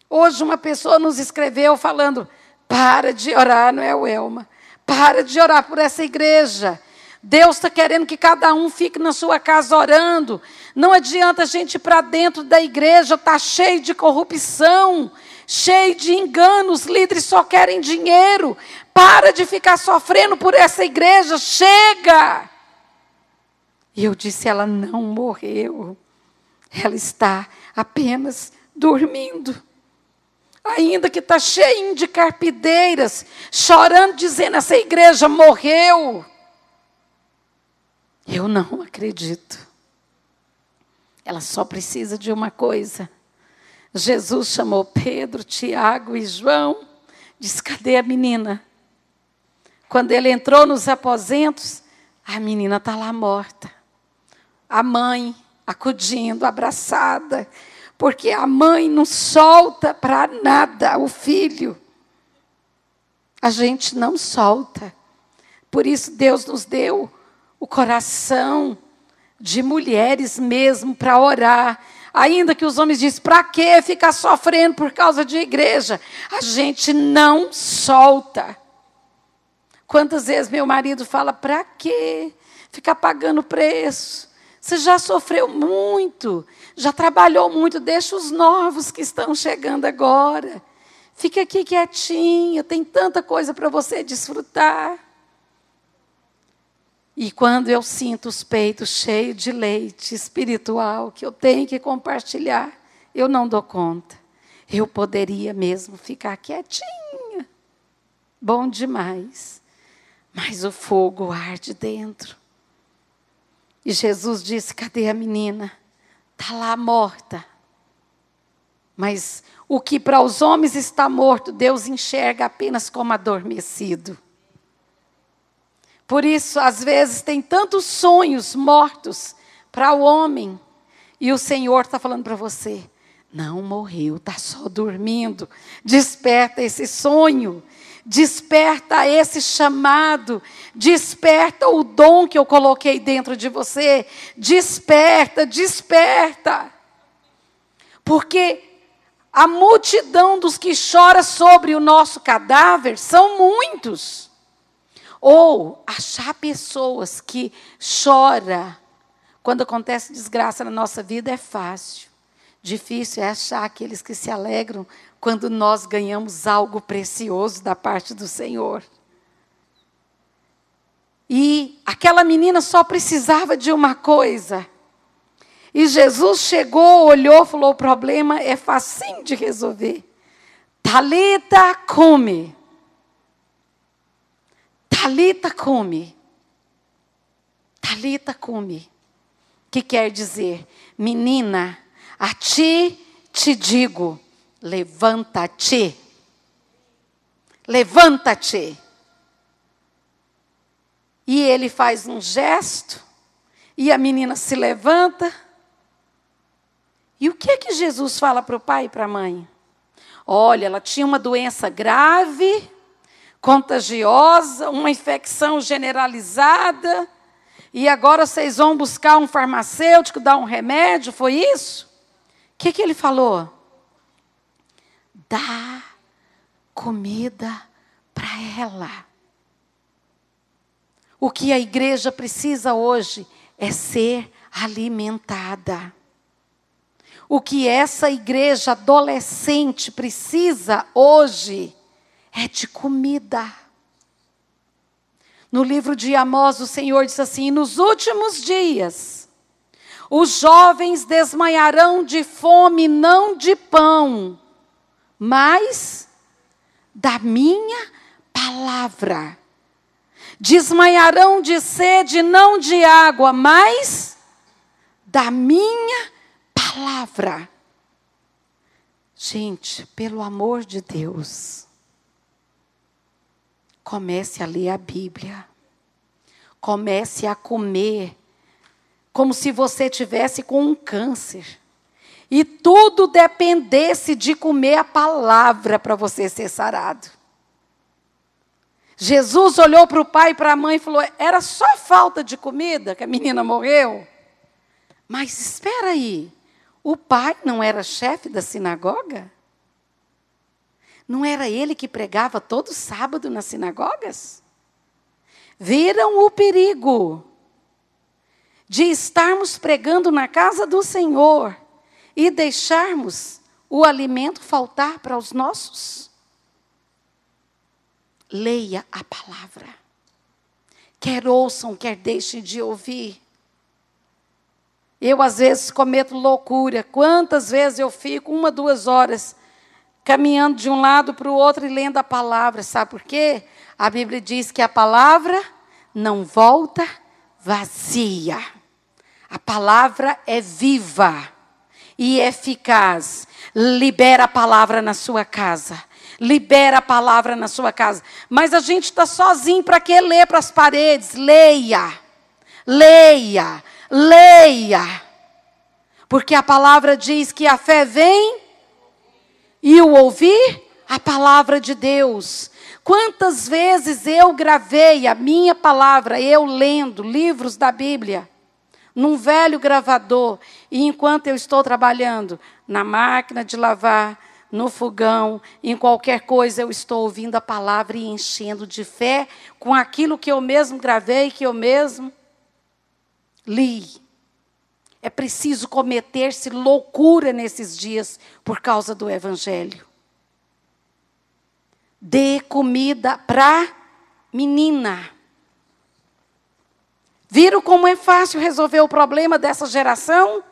Hoje uma pessoa nos escreveu falando, para de orar, não é o Elma? Para de orar por essa igreja. Deus está querendo que cada um fique na sua casa orando. Não adianta a gente ir para dentro da igreja, está cheio de corrupção, cheio de enganos, líderes só querem dinheiro. Para de ficar sofrendo por essa igreja, chega! E eu disse, ela não morreu. Ela está apenas dormindo. Ainda que está cheio de carpideiras, chorando, dizendo, essa igreja morreu. Eu não acredito. Ela só precisa de uma coisa. Jesus chamou Pedro, Tiago e João, disse: cadê a menina? Quando ele entrou nos aposentos, a menina está lá morta. A mãe acudindo, abraçada, porque a mãe não solta para nada o filho. A gente não solta. Por isso Deus nos deu o coração de mulheres mesmo para orar. Ainda que os homens dizem: para que ficar sofrendo por causa de igreja? A gente não solta. Quantas vezes meu marido fala: para que ficar pagando preço? Você já sofreu muito, já trabalhou muito, deixa os novos que estão chegando agora. Fica aqui quietinha, tem tanta coisa para você desfrutar. E quando eu sinto os peitos cheios de leite espiritual que eu tenho que compartilhar, eu não dou conta. Eu poderia mesmo ficar quietinha. Bom demais. Mas o fogo arde dentro. E Jesus disse: cadê a menina? Está lá morta. Mas o que para os homens está morto, Deus enxerga apenas como adormecido. Por isso, às vezes, tem tantos sonhos mortos para o homem. E o Senhor está falando para você: não morreu, está só dormindo. Desperta esse sonho. Desperta esse chamado. Desperta o dom que eu coloquei dentro de você. Desperta, desperta. Porque a multidão dos que chora sobre o nosso cadáver são muitos. Ou achar pessoas que choram quando acontece desgraça na nossa vida é fácil. Difícil é achar aqueles que se alegram quando nós ganhamos algo precioso da parte do Senhor. E aquela menina só precisava de uma coisa. E Jesus chegou, olhou, falou: o problema é facinho de resolver. Talita cumi. Talita cumi. Talita cumi. Que quer dizer: menina, a ti te digo, levanta-te. Levanta-te. E ele faz um gesto, e a menina se levanta. E o que é que Jesus fala para o pai e para a mãe? Olha, ela tinha uma doença grave, contagiosa, uma infecção generalizada, e agora vocês vão buscar um farmacêutico, dar um remédio, foi isso? O que ele falou? Dá comida para ela. O que a igreja precisa hoje é ser alimentada. O que essa igreja adolescente precisa hoje é de comida. No livro de Amós, o Senhor diz assim: nos últimos dias, os jovens desmaiarão de fome, não de pão, mas da minha palavra. Desmaiarão de sede, não de água, mas da minha palavra. Gente, pelo amor de Deus, comece a ler a Bíblia. Comece a comer como se você tivesse com um câncer. E tudo dependesse de comer a palavra para você ser sarado. Jesus olhou para o pai e para a mãe e falou: era só falta de comida que a menina morreu? Mas espera aí, o pai não era chefe da sinagoga? Não era ele que pregava todo sábado nas sinagogas? Viram o perigo de estarmos pregando na casa do Senhor e deixarmos o alimento faltar para os nossos? Leia a palavra. Quer ouçam, quer deixem de ouvir. Eu, às vezes, cometo loucura. Quantas vezes eu fico 1, 2 horas caminhando de um lado para o outro e lendo a palavra. Sabe por quê? A Bíblia diz que a palavra não volta vazia. A palavra é viva e eficaz. Libera a palavra na sua casa. Libera a palavra na sua casa. Mas a gente está sozinho, para que ler para as paredes? Leia, leia, leia. Porque a palavra diz que a fé vem e o ouvir a palavra de Deus. Quantas vezes eu gravei a minha palavra, eu lendo livros da Bíblia, num velho gravador, e enquanto eu estou trabalhando na máquina de lavar, no fogão, em qualquer coisa, eu estou ouvindo a palavra e enchendo de fé com aquilo que eu mesmo gravei, que eu mesmo li. É preciso cometer-se loucura nesses dias por causa do Evangelho. Dê comida para menina. Viram como é fácil resolver o problema dessa geração?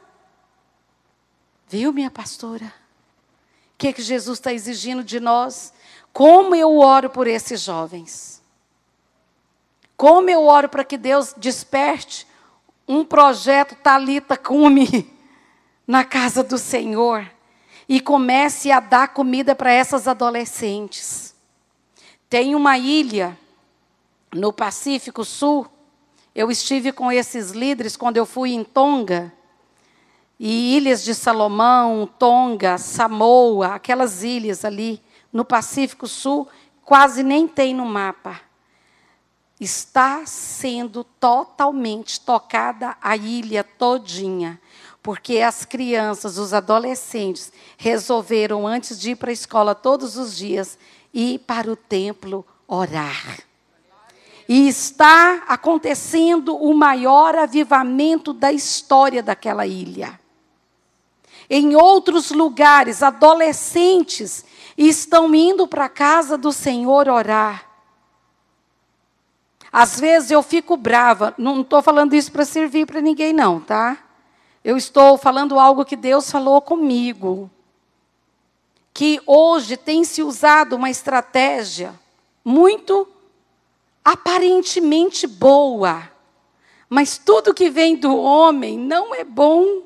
Viu, minha pastora? O que Jesus está exigindo de nós? Como eu oro por esses jovens. Como eu oro para que Deus desperte um projeto Talita Cume na casa do Senhor e comece a dar comida para essas adolescentes. Tem uma ilha no Pacífico Sul. Eu estive com esses líderes quando eu fui em Tonga. E Ilhas de Salomão, Tonga, Samoa, aquelas ilhas ali no Pacífico Sul, quase nem tem no mapa. Está sendo totalmente tocada a ilha todinha, porque as crianças, os adolescentes, resolveram, antes de ir para a escola todos os dias, ir para o templo orar. E está acontecendo o maior avivamento da história daquela ilha. Em outros lugares, adolescentes estão indo para a casa do Senhor orar. Às vezes eu fico brava, não estou falando isso para servir para ninguém não, tá? Eu estou falando algo que Deus falou comigo. Que hoje tem se usado uma estratégia muito aparentemente boa, mas tudo que vem do homem não é bom.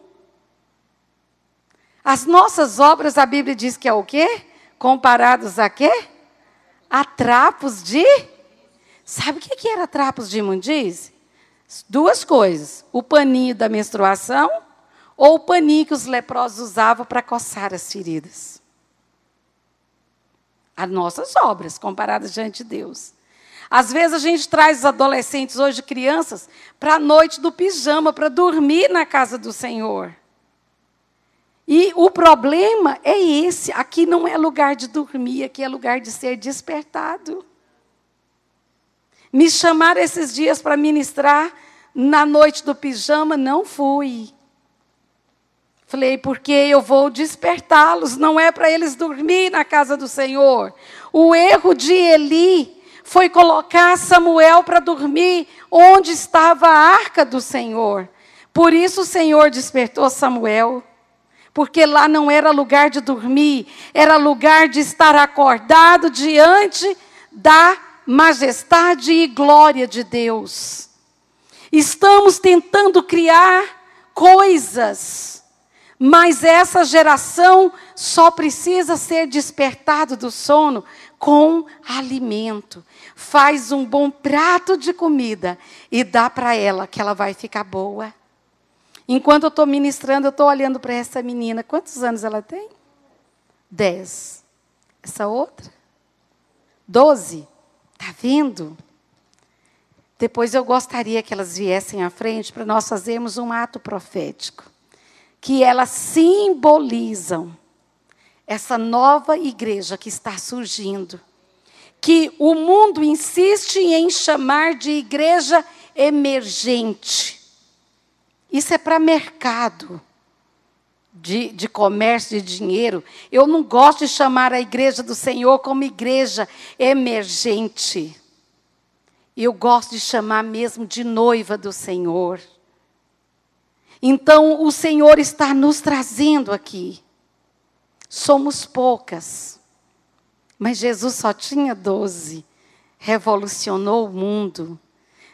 As nossas obras, a Bíblia diz que é o quê? Comparados a quê? A trapos de... Sabe o que era trapos de imundície? Duas coisas. O paninho da menstruação ou o paninho que os leprosos usavam para coçar as feridas. As nossas obras, comparadas diante de Deus. Às vezes a gente traz os adolescentes, hoje crianças, para a noite do pijama, para dormir na casa do Senhor. E o problema é esse, aqui não é lugar de dormir, aqui é lugar de ser despertado. Me chamaram esses dias para ministrar na noite do pijama, não fui. Falei, porque eu vou despertá-los, não é para eles dormir na casa do Senhor. O erro de Eli foi colocar Samuel para dormir onde estava a arca do Senhor. Por isso o Senhor despertou Samuel. Porque lá não era lugar de dormir, era lugar de estar acordado diante da majestade e glória de Deus. Estamos tentando criar coisas, mas essa geração só precisa ser despertado do sono com alimento. Faz um bom prato de comida e dá para ela que ela vai ficar boa. Enquanto eu estou ministrando, eu estou olhando para essa menina. Quantos anos ela tem? 10. Essa outra? 12. Está vendo? Depois eu gostaria que elas viessem à frente para nós fazermos um ato profético. Que elas simbolizam essa nova igreja que está surgindo. Que o mundo insiste em chamar de igreja emergente. Isso é para mercado de comércio, de dinheiro. Eu não gosto de chamar a igreja do Senhor como igreja emergente. Eu gosto de chamar mesmo de noiva do Senhor. Então, o Senhor está nos trazendo aqui. Somos poucas, mas Jesus só tinha 12. Revolucionou o mundo.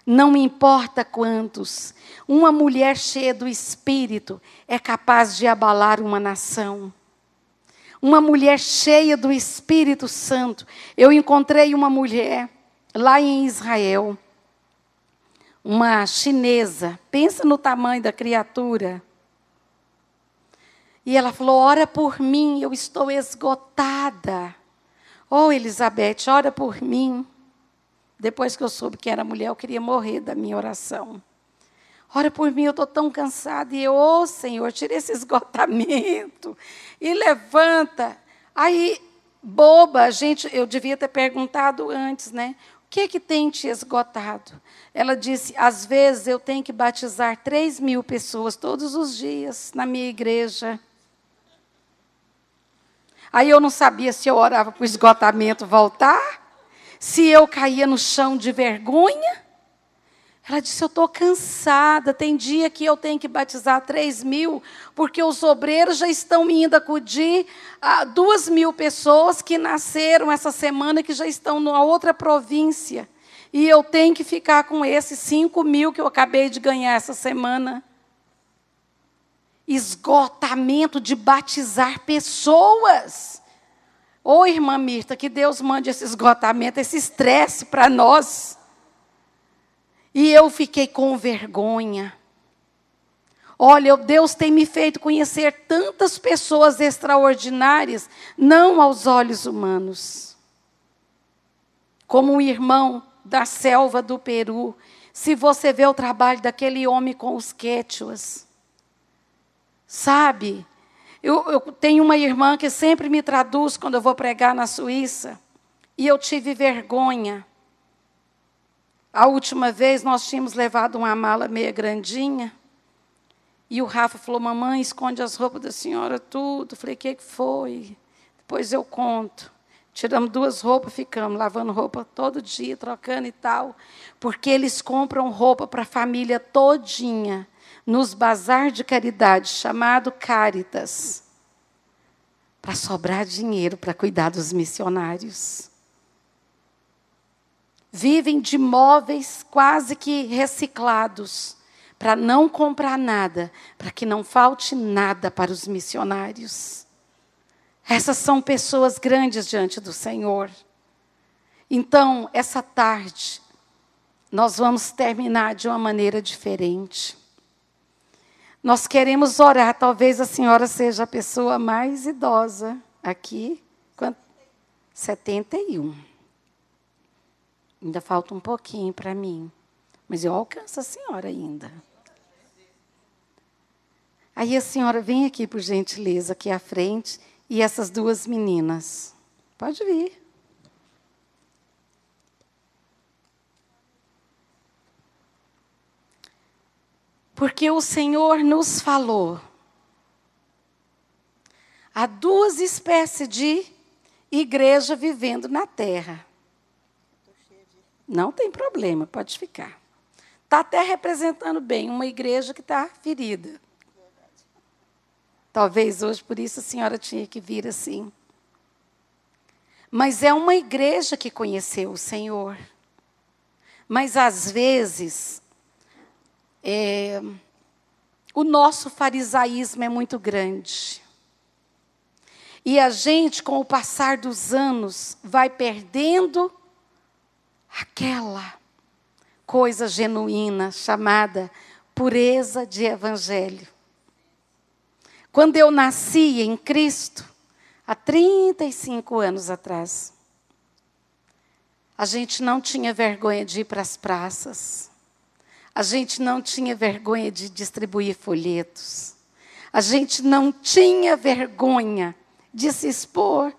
Não me importa quantos. Uma mulher cheia do Espírito é capaz de abalar uma nação. Uma mulher cheia do Espírito Santo. Eu encontrei uma mulher lá em Israel, uma chinesa. Pensa no tamanho da criatura. E ela falou: ora por mim, eu estou esgotada. Oh, Elizabeth, ora por mim. Depois que eu soube que era mulher, eu queria morrer da minha oração. Ora por mim, eu estou tão cansada. E eu, ô Senhor, tira esse esgotamento. E levanta. Aí, boba, eu devia ter perguntado antes, né? O que tem te esgotado? Ela disse: às vezes eu tenho que batizar 3.000 pessoas todos os dias na minha igreja. Aí eu não sabia se eu orava para o esgotamento voltar, se eu caía no chão de vergonha. Ela disse: eu estou cansada, tem dia que eu tenho que batizar 3.000, porque os obreiros já estão me indo acudir a 2.000 pessoas que nasceram essa semana, que já estão numa outra província. E eu tenho que ficar com esses 5.000 que eu acabei de ganhar essa semana. Esgotamento de batizar pessoas. Ô, irmã Mirta, que Deus mande esse esgotamento, esse estresse para nós. E eu fiquei com vergonha. Olha, Deus tem me feito conhecer tantas pessoas extraordinárias, não aos olhos humanos. Como um irmão da selva do Peru. Se você vê o trabalho daquele homem com os quechuas, sabe? Eu tenho uma irmã que sempre me traduz quando eu vou pregar na Suíça. E eu tive vergonha. A última vez nós tínhamos levado uma mala meia grandinha. E o Rafa falou: mamãe, esconde as roupas da senhora tudo. Eu falei: o que foi? Depois eu conto. Tiramos 2 roupas, ficamos lavando roupa todo dia, trocando e tal. Porque eles compram roupa para a família todinha, nos bazar de caridade, chamado Caritas, para sobrar dinheiro para cuidar dos missionários. Vivem de móveis quase que reciclados, para não comprar nada, para que não falte nada para os missionários. Essas são pessoas grandes diante do Senhor. Então, essa tarde, nós vamos terminar de uma maneira diferente. Nós queremos orar. Talvez a senhora seja a pessoa mais idosa aqui. 71. Ainda falta um pouquinho para mim. Mas eu alcanço a senhora ainda. Aí a senhora vem aqui, por gentileza, aqui à frente. E essas 2 meninas. Pode vir. Porque o Senhor nos falou. Há 2 espécies de igreja vivendo na terra. Não tem problema, pode ficar. Está até representando bem uma igreja que está ferida. Talvez hoje, por isso, a senhora tinha que vir assim. Mas é uma igreja que conheceu o Senhor. Mas, às vezes, o nosso farisaísmo é muito grande. E a gente, com o passar dos anos, vai perdendo aquela coisa genuína chamada pureza de evangelho. Quando eu nasci em Cristo, há 35 anos atrás, a gente não tinha vergonha de ir para as praças. A gente não tinha vergonha de distribuir folhetos. A gente não tinha vergonha de se expor,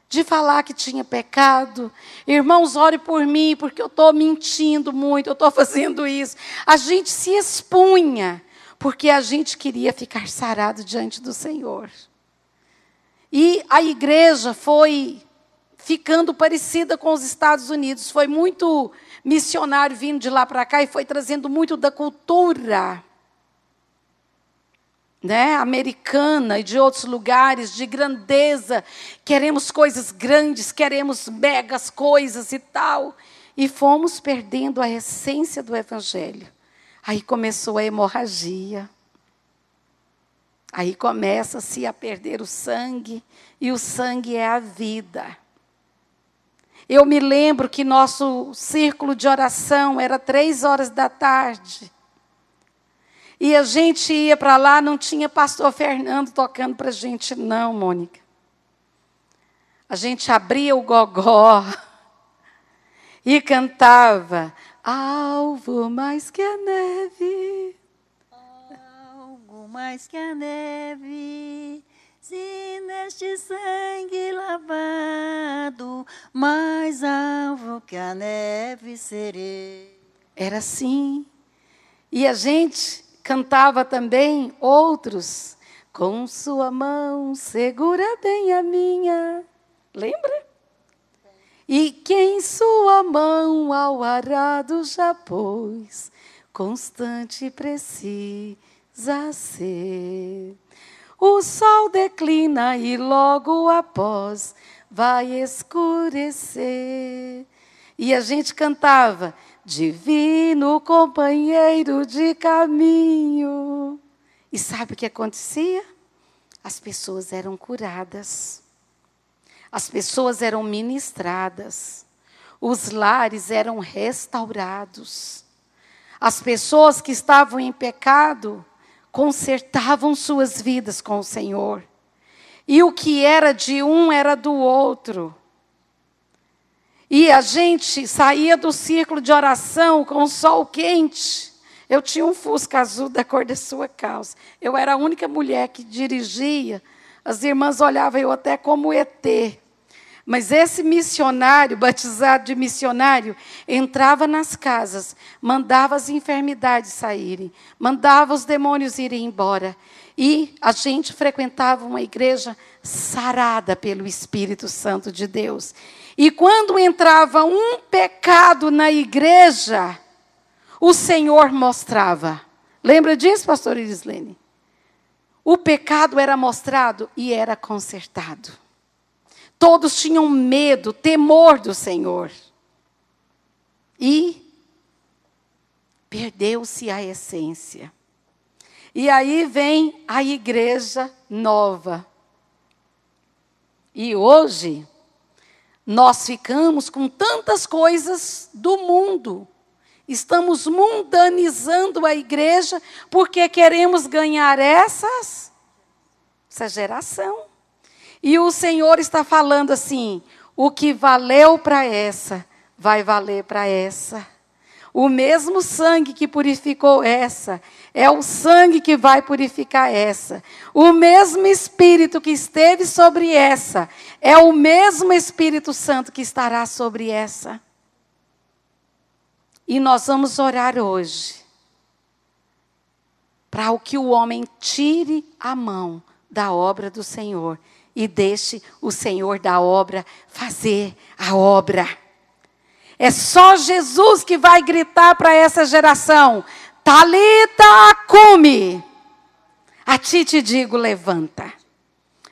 de falar que tinha pecado. Irmãos, ore por mim, porque eu estou mentindo muito, eu estou fazendo isso. A gente se expunha, porque a gente queria ficar sarado diante do Senhor. E a igreja foi ficando parecida com os Estados Unidos. Foi muito missionário vindo de lá para cá e foi trazendo muito da cultura, né, americana e de outros lugares, de grandeza. Queremos coisas grandes, queremos megas coisas e tal. e fomos perdendo a essência do Evangelho. Aí começou a hemorragia. Aí começa-se a perder o sangue, e o sangue é a vida. Eu me lembro que nosso círculo de oração era 3h da tarde. E a gente ia para lá, não tinha pastor Fernando tocando para a gente, não, Mônica. A gente abria o gogó e cantava, algo mais que a neve. Algo mais que a neve, se neste sangue lavado, mais alvo que a neve serei. Era assim. E a gente cantava também outros, com sua mão segura bem a minha. Lembra? E quem sua mão ao arado já pôs, constante precisa ser. O sol declina e logo após vai escurecer. E a gente cantava, divino companheiro de caminho. E sabe o que acontecia? As pessoas eram curadas. As pessoas eram ministradas. Os lares eram restaurados. As pessoas que estavam em pecado consertavam suas vidas com o Senhor. E o que era de um era do outro. E a gente saía do círculo de oração com o sol quente. Eu tinha um Fusca azul da cor da sua calça. Eu era a única mulher que dirigia. As irmãs olhavam eu até como ET. Mas esse missionário, batizado de missionário, entrava nas casas, mandava as enfermidades saírem, mandava os demônios irem embora. E a gente frequentava uma igreja sarada pelo Espírito Santo de Deus. E quando entrava um pecado na igreja, o Senhor mostrava. Lembra disso, pastor Irislene? O pecado era mostrado e era consertado. Todos tinham medo, temor do Senhor. E perdeu-se a essência. E aí vem a igreja nova. E hoje, nós ficamos com tantas coisas do mundo. Estamos mundanizando a igreja porque queremos ganhar essa geração. E o Senhor está falando assim, o que valeu para essa, vai valer para essa. O mesmo sangue que purificou essa, é o sangue que vai purificar essa. O mesmo Espírito que esteve sobre essa, é o mesmo Espírito Santo que estará sobre essa. E nós vamos orar hoje, para que o homem tire a mão da obra do Senhor e deixe o Senhor da obra fazer a obra. É só Jesus que vai gritar para essa geração, Talita cumi. A ti te digo, levanta.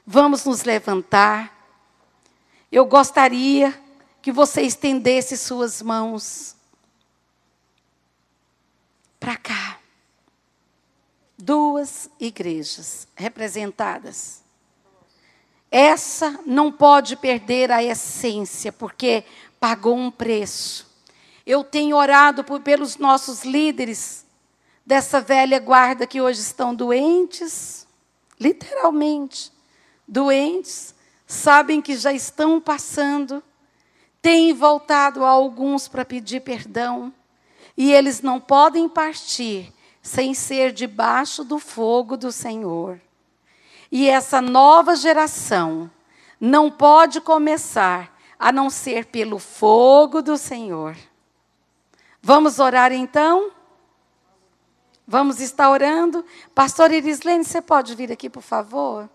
Vamos nos levantar. Eu gostaria que você estendesse suas mãos para cá. 2 igrejas representadas. Essa não pode perder a essência, porque pagou um preço. Eu tenho orado pelos nossos líderes dessa velha guarda que hoje estão doentes, literalmente, doentes, sabem que já estão passando, têm voltado a alguns para pedir perdão, e eles não podem partir sem ser debaixo do fogo do Senhor. E essa nova geração não pode começar a não ser pelo fogo do Senhor. Vamos orar então? Vamos estar orando? Pastor Irislene, você pode vir aqui, por favor?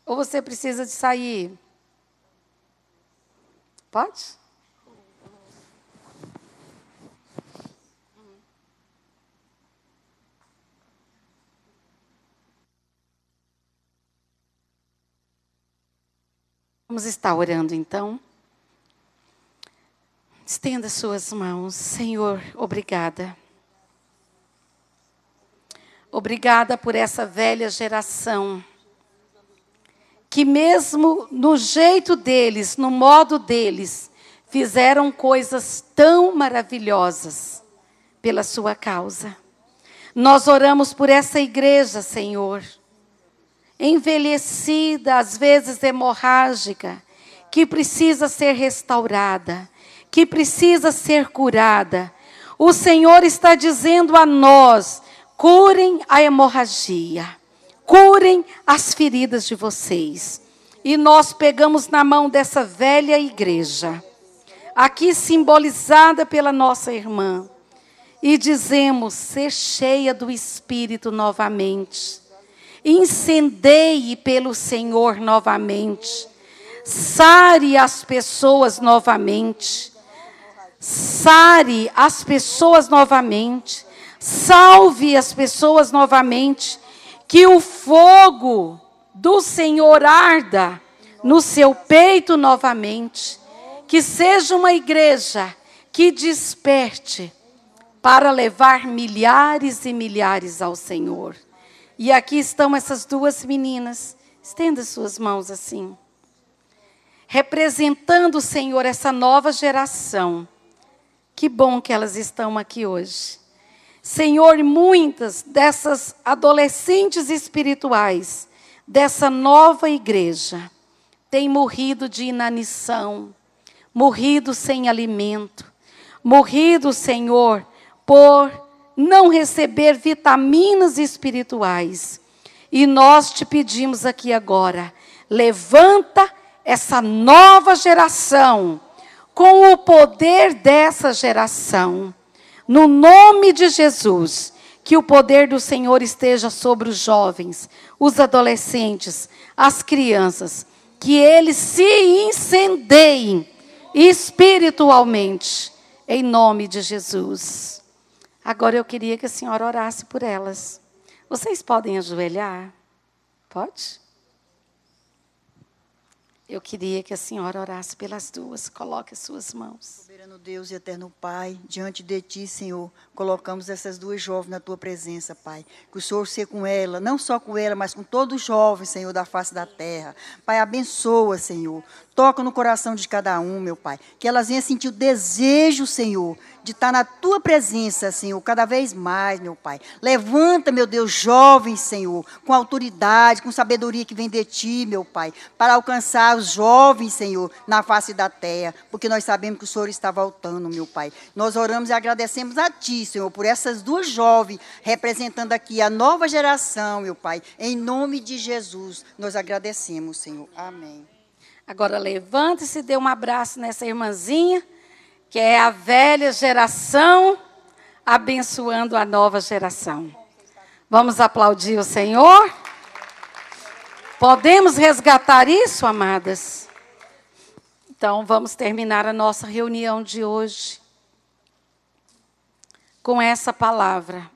Ou você precisa de sair? Pode? Vamos estar orando então. Estenda suas mãos. Senhor, obrigada. Obrigada por essa velha geração, que mesmo no jeito deles, no modo deles, fizeram coisas tão maravilhosas pela sua causa. Nós oramos por essa igreja, Senhor, envelhecida, às vezes hemorrágica, que precisa ser restaurada, que precisa ser curada. O Senhor está dizendo a nós: curem a hemorragia, curem as feridas de vocês. E nós pegamos na mão dessa velha igreja, aqui simbolizada pela nossa irmã, e dizemos: ser cheia do Espírito novamente. Incendeie pelo Senhor novamente. Sare as pessoas novamente. Sare as pessoas novamente. Salve as pessoas novamente. Que o fogo do Senhor arda no seu peito novamente. Que seja uma igreja que desperte para levar milhares e milhares ao Senhor. E aqui estão essas duas meninas. Estenda suas mãos assim. Representando, Senhor, essa nova geração. Que bom que elas estão aqui hoje. Senhor, muitas dessas adolescentes espirituais, dessa nova igreja, têm morrido de inanição, morrido sem alimento, morrido, Senhor, por não receber vitaminas espirituais. E nós te pedimos aqui agora, levanta essa nova geração, com o poder dessa geração. No nome de Jesus, que o poder do Senhor esteja sobre os jovens, os adolescentes, as crianças, que eles se incendeiem espiritualmente, em nome de Jesus. Agora eu queria que a senhora orasse por elas. Vocês podem ajoelhar? Pode? Eu queria que a senhora orasse pelas duas. Coloque as suas mãos. Soberano Deus e eterno Pai, diante de Ti, Senhor, colocamos essas duas jovens na Tua presença, Pai. Que o Senhor seja com ela, não só com ela, mas com todos os jovens, Senhor, da face da terra. Pai, abençoa, Senhor. Toca no coração de cada um, meu Pai. Que elas venham sentir o desejo, Senhor, de estar na Tua presença, Senhor, cada vez mais, meu Pai. Levanta, meu Deus, jovens, Senhor, com autoridade, com sabedoria que vem de Ti, meu Pai, para alcançar os jovens, Senhor, na face da terra, porque nós sabemos que o Senhor está voltando, meu Pai. Nós oramos e agradecemos a Ti, Senhor, por essas duas jovens, representando aqui a nova geração, meu Pai. Em nome de Jesus, nós agradecemos, Senhor. Amém. Agora levante-se e dê um abraço nessa irmãzinha, que é a velha geração abençoando a nova geração. Vamos aplaudir o Senhor? Podemos resgatar isso, amadas? Então, vamos terminar a nossa reunião de hoje com essa palavra.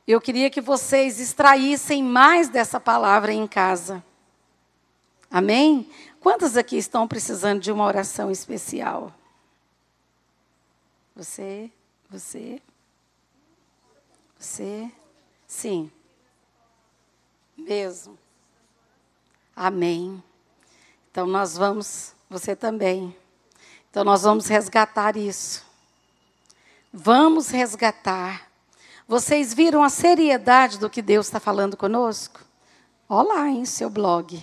Eu queria que vocês extraíssem mais dessa palavra em casa. Amém? Quantas aqui estão precisando de uma oração especial? Você? Sim. Mesmo. Amém. Então nós vamos, você também. Então nós vamos resgatar isso. Vamos resgatar. Vocês viram a seriedade do que Deus está falando conosco? Olha lá em seu blog.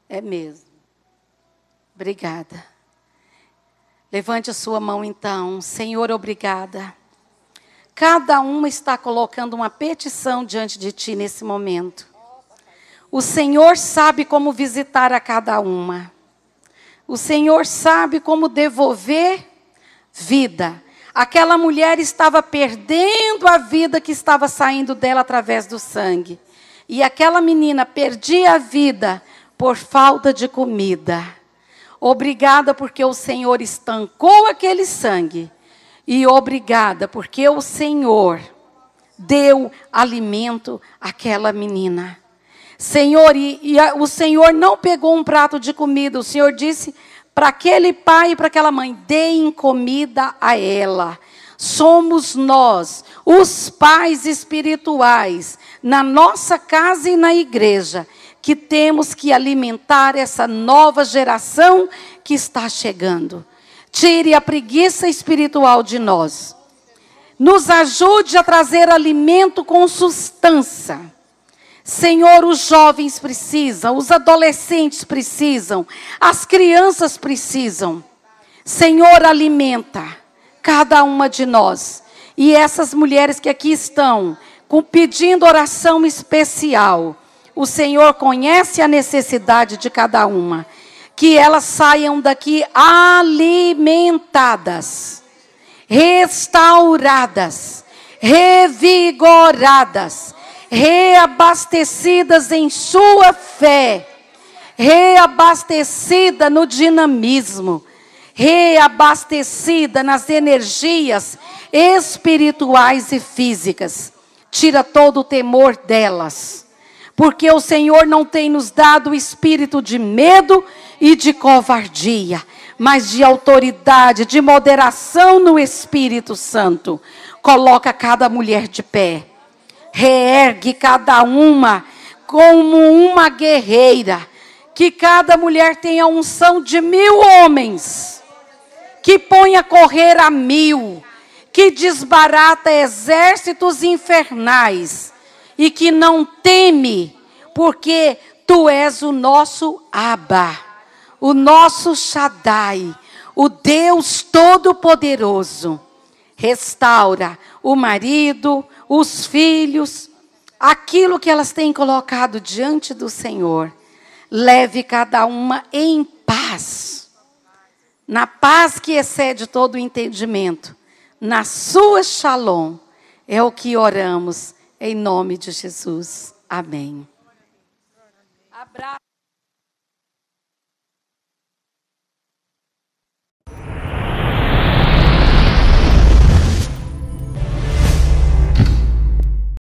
É mesmo. Obrigada. Levante a sua mão então. Senhor, obrigada. Cada uma está colocando uma petição diante de Ti nesse momento. O Senhor sabe como visitar a cada uma. O Senhor sabe como devolver vida. Aquela mulher estava perdendo a vida que estava saindo dela através do sangue. E aquela menina perdia a vida por falta de comida. Obrigada porque o Senhor estancou aquele sangue. E obrigada porque o Senhor deu alimento àquela menina. Senhor, o Senhor não pegou um prato de comida. O Senhor disse para aquele pai e para aquela mãe. Deem comida a ela. Somos nós, os pais espirituais, na nossa casa e na igreja, que temos que alimentar essa nova geração que está chegando. Tire a preguiça espiritual de nós. Nos ajude a trazer alimento com substância. Senhor, os jovens precisam, os adolescentes precisam, as crianças precisam. Senhor, alimenta cada uma de nós. E essas mulheres que aqui estão, pedindo oração especial, o Senhor conhece a necessidade de cada uma. Que elas saiam daqui alimentadas, restauradas, revigoradas, reabastecidas em sua fé, reabastecida no dinamismo, reabastecida nas energias espirituais e físicas. Tira todo o temor delas, porque o Senhor não tem nos dado o espírito de medo e de covardia, mas de autoridade, de moderação no Espírito Santo. Coloca cada mulher de pé. Reergue cada uma como uma guerreira. Que cada mulher tenha a unção de 1000 homens. Que põe a correr a 1000. Que desbarata exércitos infernais. E que não teme, porque tu és o nosso Abba, o nosso Shaddai, o Deus Todo-Poderoso. Restaura o marido, os filhos, aquilo que elas têm colocado diante do Senhor. Leve cada uma em paz, na paz que excede todo o entendimento, na sua shalom. É o que oramos, em nome de Jesus. Amém. Abraço.